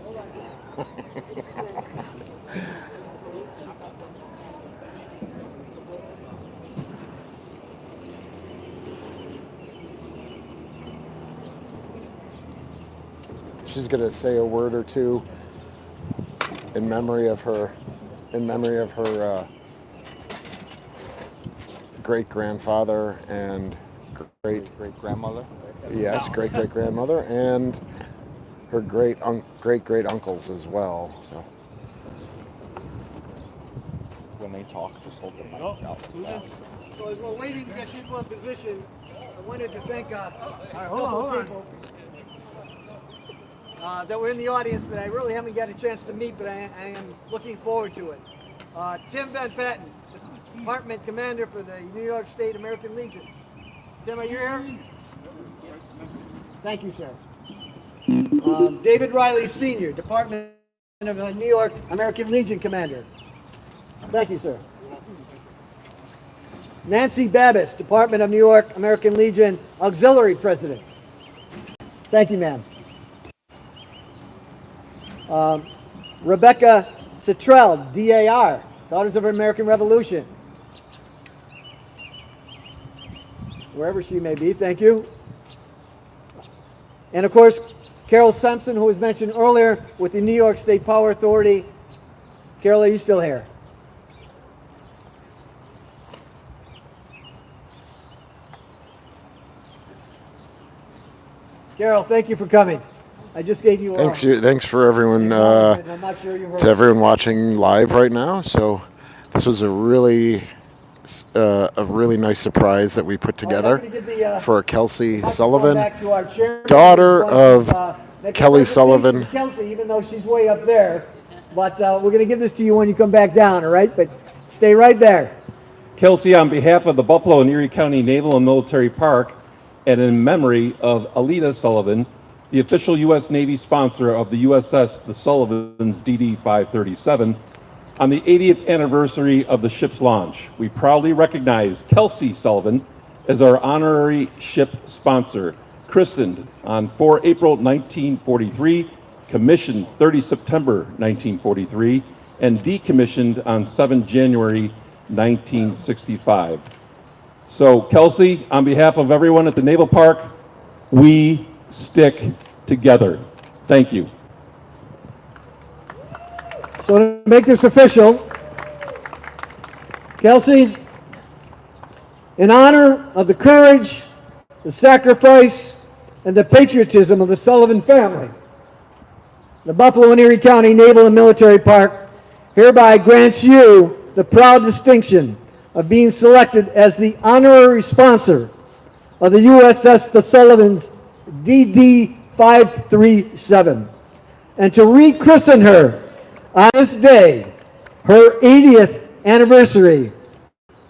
She's going to say a word or two in memory of her great-grandfather and great-grandmother. Yes, great-great-grandmother and her great-great-uncles as well. So When they talk, just hold the mic out. So as we're waiting to get people in position, I wanted to thank a hold couple on. of people that were in the audience that I really haven't got a chance to meet, but I am looking forward to it. Tim Van Patten, Department Commander for the New York State American Legion. Tim, are you here? Thank you, sir. David Riley Sr., Department of New York American Legion Commander. Thank you, sir. Nancy Babbis, Department of New York American Legion Auxiliary President. Thank you, ma'am. Rebecca Citrell, DAR, Daughters of the American Revolution. wherever she may be. Thank you. And of course, Carol Simpson, who was mentioned earlier with the New York State Power Authority. Carol, are you still here? Carol, thank you for coming. I just gave you a... Thanks for everyone, I'm not sure you heard. to everyone watching live right now. So this was a really nice surprise that we put together for Kelsey Sullivan, daughter of Kelly Sullivan. Kelsey, even though she's way up there. But we're going to give this to you when you come back down, all right? But stay right there. Kelsey, on behalf of the Buffalo and Erie County Naval and Military Park, and in memory of Alita Sullivan, the official U.S. Navy sponsor of the USS The Sullivans DD-537, on the 80th anniversary of the ship's launch, we proudly recognize Kelsey Sullivan as our honorary ship sponsor, christened on 4 April 1943, commissioned 30 September 1943, and decommissioned on 7 January 1965. So, Kelsey, on behalf of everyone at the Naval Park, we stick together. Thank you. So to make this official, Kelsey, in honor of the courage, the sacrifice, and the patriotism of the Sullivan family, the Buffalo and Erie County Naval and Military Park hereby grants you the proud distinction of being selected as the honorary sponsor of the USS The Sullivans DD-537, and to rechristen her on this day, her 80th anniversary,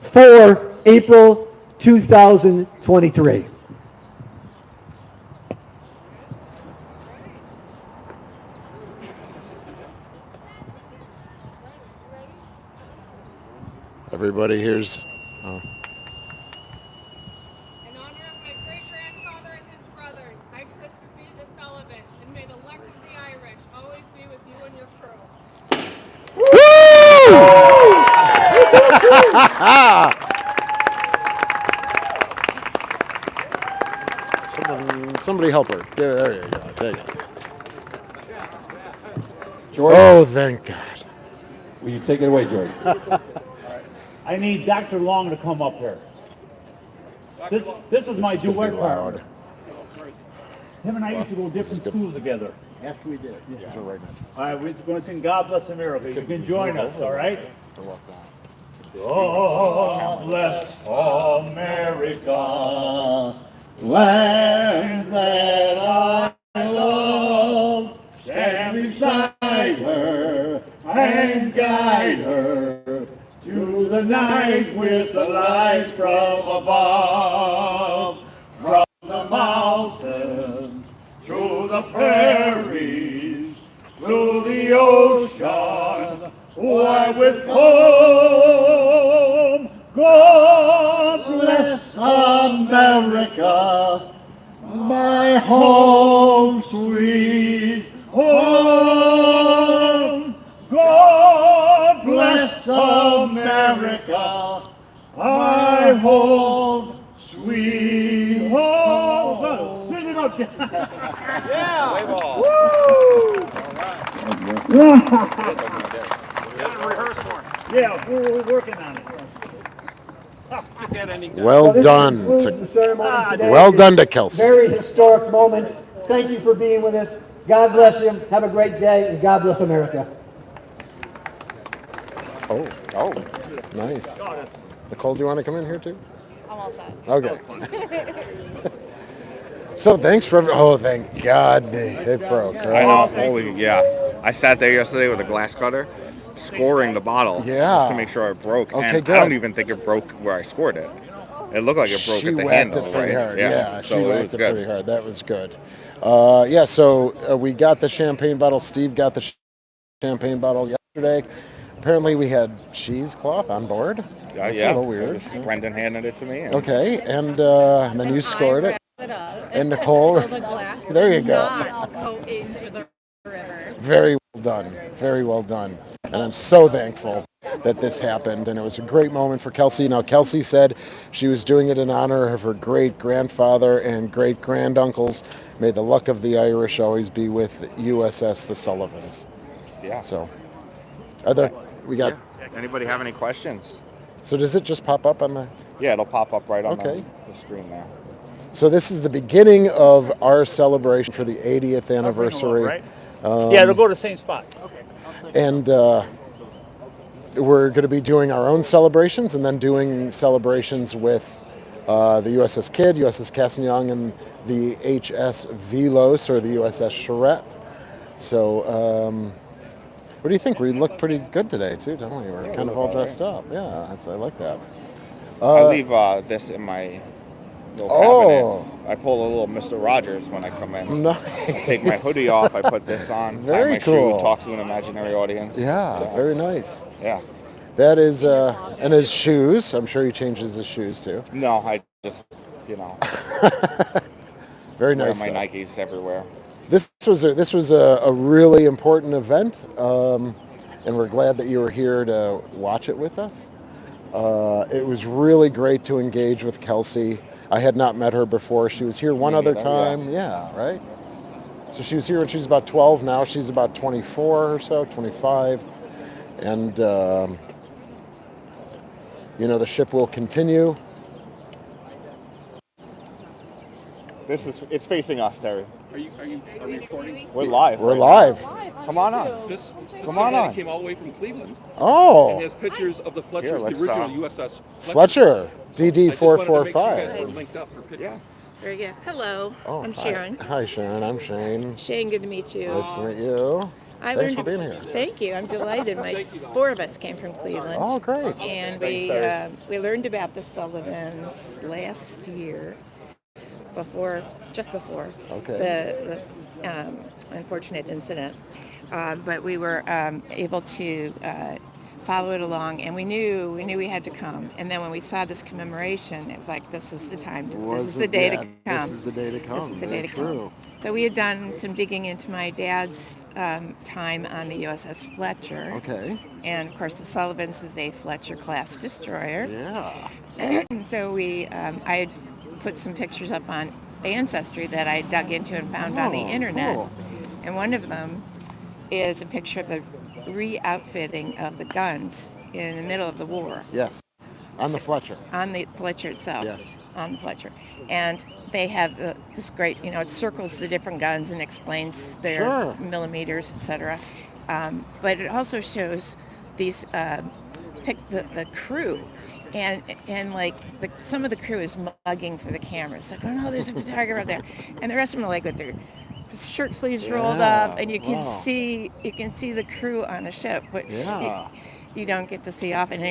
4 April 2023. Everybody here's... In honor of my great-grandfather and his brothers, I christen thee the Sullivans, and may the luck of the Irish always be with you and your crew. Somebody help her. There you go. There you go. George, Oh, thank God. will you take it away, George? I need Dr. Long to come up here. This is my This is gonna duet be partner. loud. Him and I used to go to different schools together. After we did. Yeah. So right now. All right, we're going to sing God Bless America. You can join us, all right? God bless America, land that I love. Stand beside her and guide her to the night with the lights from above. From the mountains, through the prairies, through the ocean, white with foam. God bless America, my home sweet home. God bless America, my home sweet home. Sing it up, yeah. Play ball. Yeah, we're working on it. Well done. The ceremony today. Well done to Kelsey. Very historic moment. Thank you for being with us. God bless you. Have a great day, and God bless America. Oh, nice. Nicole, do you want to come in here too? I'm all set. Okay. So thanks for... Oh, thank God it broke. Right? I know. Holy, yeah. I sat there yesterday with a glass cutter, scoring the bottle just to make sure it broke. Okay, and good. I don't even think it broke where I scored it. It looked like it broke at the whacked handle, it pretty right? hard. Yeah, so she it whacked was it good. pretty hard. That was good. So we got the champagne bottle. Steve got the champagne bottle yesterday. Apparently we had cheesecloth on board. That's a little weird. Brendan handed it to me. Okay, and then you scored it. And Nicole, So the glass there you did go. not go into the river. Very well done. Very well done. And I'm so thankful that this happened, and it was a great moment for Kelsey. Now, Kelsey said she was doing it in honor of her great-grandfather and great-granduncles. May the luck of the Irish always be with USS The Sullivans. Yeah. So, are there, we got, Anybody have any questions? so does it just pop up on the, Yeah, it'll pop up right on Okay. the screen there. so this is the beginning of our celebration for the 80th anniversary. Right? Yeah, it'll go to the same spot. Okay. And we're going to be doing our own celebrations and then doing celebrations with the USS Kidd, USS Castañon, and the HS Velos, or the USS Charette. So, what do you think? We look pretty good today, too, don't we? We're Yeah, we kind look of all all dressed up. Yeah, I like that. I leave this in my little Oh. cabinet. I pull a little Mr. Rogers when I come in. Nice. I take my hoodie off, I put this on, Very tie my cool. shoe, talk to an imaginary audience. Yeah, very nice. Yeah. That is, and his shoes. I'm sure he changes his shoes, too. No, I just, you know, Very wear nice. my though. Nikes everywhere. This was a really important event, and we're glad that you were here to watch it with us. It was really great to engage with Kelsey. I had not met her before. She was here one other neither, time. Yeah, right? So she was here when she was about 12. Now she's about 24 or so, 25. And, the ship will continue. It's facing us, Terry. Are you recording? We're live. We're right live. now. Come on on. This Come on young lady on. came all the way from Cleveland. Oh. And has pictures of the Fletcher, Here, the let's, original USS Fletcher, I just wanted to make sure you DD445. guys were linked up for pictures. Yeah. Very good. Hello, Oh, I'm hi. Sharon. Hi, Sharon. I'm Shane. Shane, good to meet you. Nice to meet you. I Thanks learned, for being here. Thank you. I'm delighted. Four of us came from Cleveland. Oh, great. And we learned about the Sullivans last year, just before the unfortunate incident. But we were able to follow it along, and we knew we had to come. And then when we saw this commemoration, it was like, this is the time. This is the day to come. This is the day to come. This is the Very day to true. come. So we had done some digging into my dad's time on the USS Fletcher. Okay. And of course, the Sullivans is a Fletcher class destroyer. Yeah. So I had put some pictures up on Ancestry that I dug into and found on the internet. Cool. And one of them is a picture of the re-outfitting of the guns in the middle of the war. Yes. On the Fletcher. On the Fletcher itself. Yes. On the Fletcher. And they have this great, it circles the different guns and explains their millimeters, etc. But it also shows these, the crew. And like some of the crew is mugging for the cameras. Like, oh no, there's a photographer up there. And the rest of them are like with their shirt sleeves rolled up, and you can see the crew on a ship, which you don't get to see often.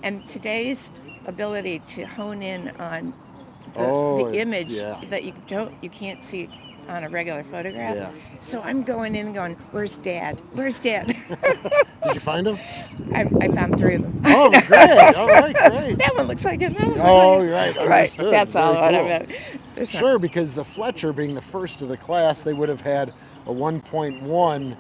And today's ability to hone in on the image that you can't see on a regular photograph. Yeah. So I'm going in and going, where's Dad? Where's Dad? Did you find him? I found three of them. Oh, great. All right, great. That one looks like it. Oh, you're right. Right. Understood. That's all Very what I cool. meant. There's Sure, because the Fletcher being the first of the class, they would have had a 1.1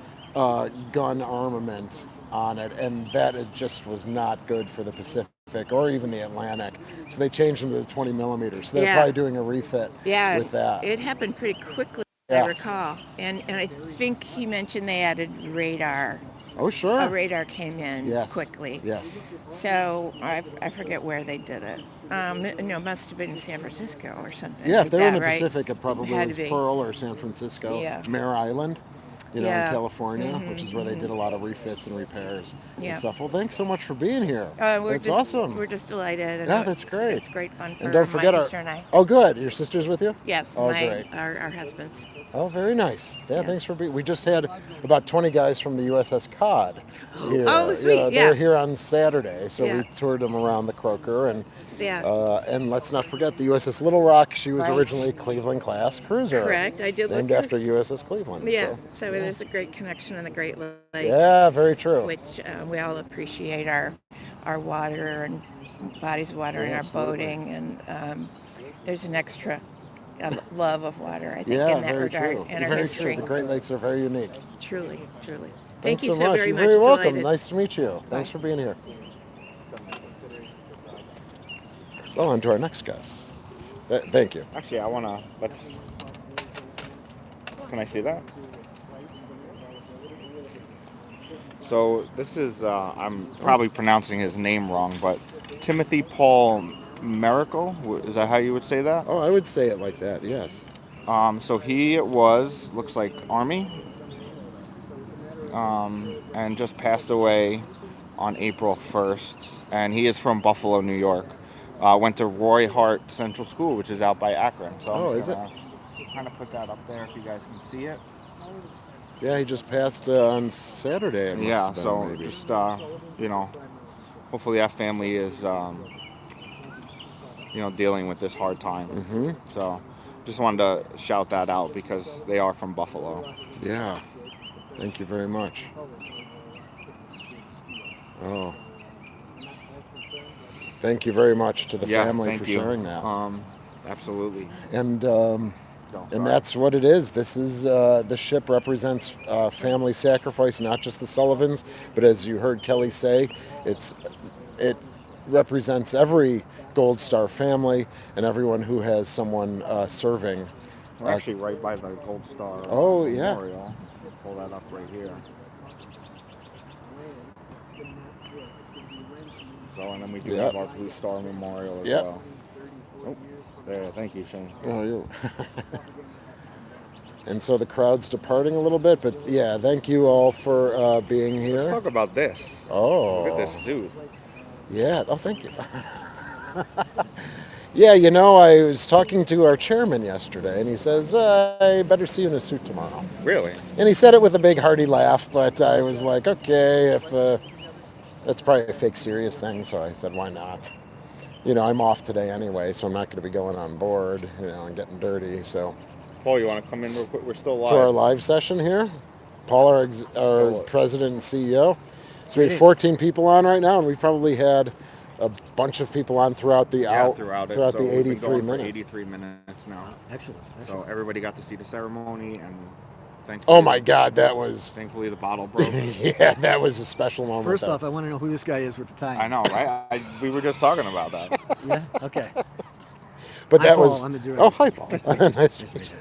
gun armament on it, and that it just was not good for the Pacific or even the Atlantic. So they changed them to the 20 millimeters. So they're probably doing a refit with that. It happened pretty quickly, Yeah. I recall. And I think he mentioned they added radar. Oh, sure. A radar came in quickly. Yes. So I forget where they did it. It must have been in San Francisco or something. Yeah, like if they were in that, the right? Pacific, it probably Had was to be. Pearl or San Francisco, Mare Island, in California, which is where they did a lot of refits and repairs and stuff. Well, thanks so much for being here. That's awesome. We're just delighted. And Yeah, that's great. It's great fun for And don't forget my our. sister and I. Oh, good. Your sister's with you? Yes, Oh, great. our husbands. Oh, very nice. Yeah, thanks for being. We just had about 20 guys from the USS Cod here. Oh, sweet. They're here on Saturday, so Yeah. we toured them around the Croaker, and Yeah. and let's not forget the USS Little Rock. She was Right. originally a Cleveland class cruiser. Correct. I did named look after USS Cleveland. Yeah. So there's a great connection in the Great Lakes. Yeah, very true. Which we all appreciate our water and bodies of water and our boating, and there's an extra love of water, I think, in that very regard, true. and our Very history. true. The Great Lakes are very unique. Truly, truly. Thank you so so much. very You're much. very welcome. Delighted. Nice to meet you. Thanks for being here. Well, on to our next guest. Thank you. Actually, I want to, can I see that? So this is, I'm probably pronouncing his name wrong, but Timothy Paul Miracle, is that how you would say that? Oh, I would say it like that, yes. So he looks like Army, and just passed away on April 1st, and he is from Buffalo, New York. Went to Roy Hart Central School, which is out by Akron. So I'm just gonna kind of put that up there if you guys can see it. Yeah, he just passed on Saturday. It must Yeah, have been, so maybe. just hopefully that family is dealing with this hard time. Mm-hmm. So just wanted to shout that out because they are from Buffalo. Yeah, thank you very much. Oh, thank you very much to the family for sharing that. Absolutely. And that's what it is. This is the ship represents family sacrifice, not just the Sullivans, but as you heard Kelly say, it represents every Gold Star family and everyone who has someone serving. We're actually right by the Gold Star Memorial. Pull that up right here. So, and then we do have our Blue Star Memorial as well. Oh, there. Thank you, Shane. Oh, you. And so the crowd's departing a little bit, but yeah, thank you all for being here. Let's talk about this. Oh. Look at this suit. Yeah. Oh, thank you. Yeah, I was talking to our chairman yesterday, and he says, I better see you in a suit tomorrow. Really? And he said it with a big hearty laugh, but I was like, okay, if that's probably a fake serious thing, so I said, why not? I'm off today anyway, so I'm not going to be going on board, and getting dirty, so. Paul, you want to come in real quick? We're still live. To our live session here. Paul, our president and CEO. So we have 14 people on right now, and we probably had a bunch of people on throughout the throughout the 83 minutes. 83 minutes now. Excellent. So everybody got to see the ceremony, and oh my God, that was. Thankfully, the bottle broke. Yeah, that was a special moment. First off, I want to know who this guy is with the tie. I know, right? We were just talking about that. Yeah. Okay. But Hi, that Paul, was. I'm the director. Oh, hi, Paul. Nice to meet you.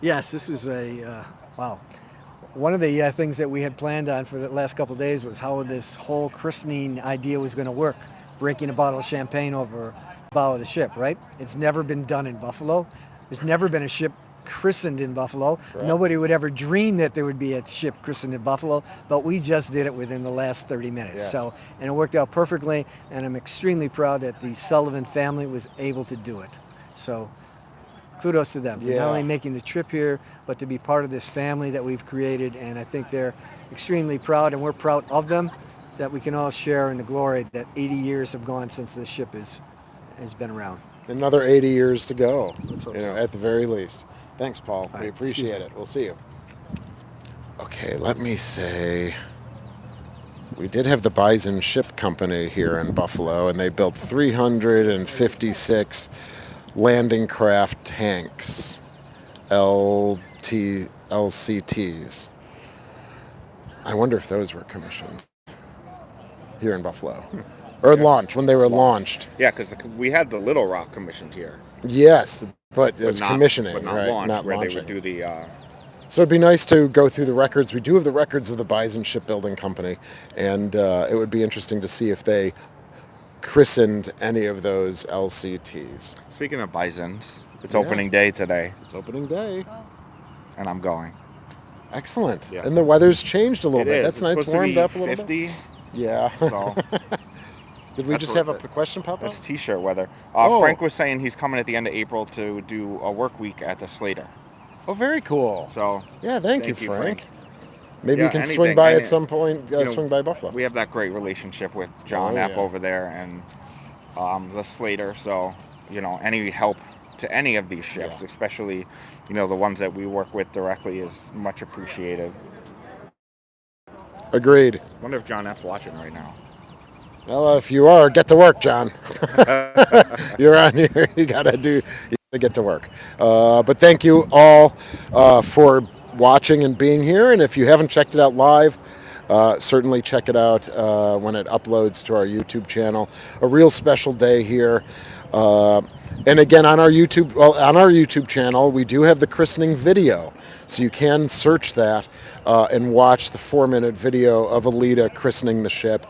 Yes, this was wow. One of the things that we had planned on for the last couple of days was how this whole christening idea was going to work, breaking a bottle of champagne over the bow of the ship, right? It's never been done in Buffalo. There's never been a ship christened in Buffalo. Correct. Nobody would ever dream that there would be a ship christened in Buffalo, but we just did it within the last 30 minutes. Yes. So, and it worked out perfectly, and I'm extremely proud that the Sullivan family was able to do it. So, kudos to them for not only making the trip here, but to be part of this family that we've created, and I think they're extremely proud, and we're proud of them, that we can all share in the glory that 80 years have gone since this ship has been around. Another 80 years to go, so. at the very least. Thanks, Paul. All We right, appreciate it. We'll see you. Okay, let me say, we did have the Bison Ship Company here in Buffalo, and they built 356 landing craft tanks, LCTs. I wonder if those were commissioned here in Buffalo. Or launched, when they were launched. Yeah, because we had the Little Rock commissioned here. Yes, but it was commissioning, but not right? launched, Not where launching. they would do the. So it'd be nice to go through the records. We do have the records of the Bison Shipbuilding Company, and it would be interesting to see if they christened any of those LCTs. Speaking of Bisons, it's opening day today. It's opening day. And I'm going. Excellent. Yeah. And the weather's changed a little It bit. is. That's It's nice. supposed to Warmed be up a little 50. bit. Yeah. So. Did we just have a question pop up? It's t-shirt weather. Oh. Frank was saying he's coming at the end of April to do a work week at the Slater. Oh, very cool. So yeah, thank you, Frank. Maybe you can anything, swing by at some point. Swing by Buffalo. We have that great relationship with John Epp over there and the Slater. So any help to any of these ships, especially the ones that we work with directly, is much appreciated. Agreed. I wonder if John F's watching right now. Well, if you are, get to work, John. You're on here. You gotta get to work. But thank you all for watching and being here. And if you haven't checked it out live, certainly check it out when it uploads to our YouTube channel. A real special day here. And again, on our YouTube channel, we do have the christening video, so you can search that and watch the 4-minute video of Alita christening the ship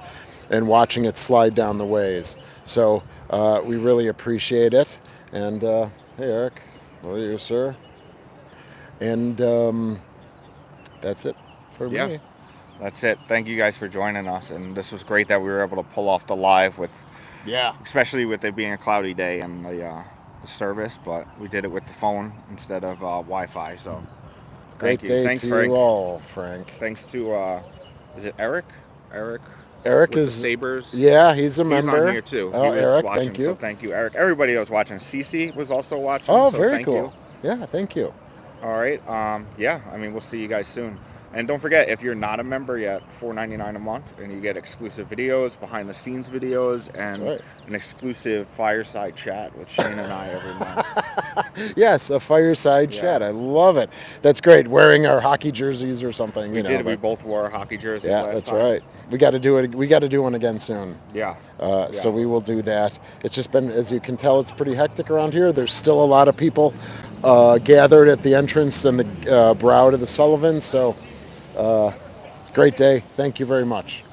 and watching it slide down the ways. So we really appreciate it. And hey, Eric, what are you, sir? And that's it for me. That's it. Thank you guys for joining us, and this was great that we were able to pull off the live with, especially with it being a cloudy day and the service. But we did it with the phone instead of Wi-Fi. So great day Thanks, to Frank. you all, Frank. Thanks to is it Eric? Eric with is the Sabres. Yeah, he's a member. He's on here too. Oh, He was Eric, watching, thank you. So thank you, Eric. Everybody that was watching. Cece was also watching. Oh, so very thank cool. You. Yeah, thank you. All right. Yeah. I mean, we'll see you guys soon. And don't forget, if you're not a member yet, $4.99 a month, and you get exclusive videos, behind-the-scenes videos, and an exclusive fireside chat with Shane and I every month. Yes, a fireside chat. I love it. That's great. Wearing our hockey jerseys or something. We did. We both wore our hockey jerseys. Yeah, last that's time. right. We got to do it. We got to do one again soon. Yeah. So we will do that. It's just been, as you can tell, it's pretty hectic around here. There's still a lot of people gathered at the entrance and the brow to the Sullivans. So great day. Thank you very much.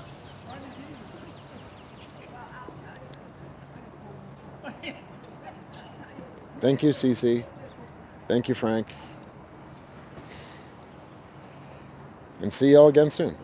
Thank you, Cece. Thank you, Frank. And see you all again soon.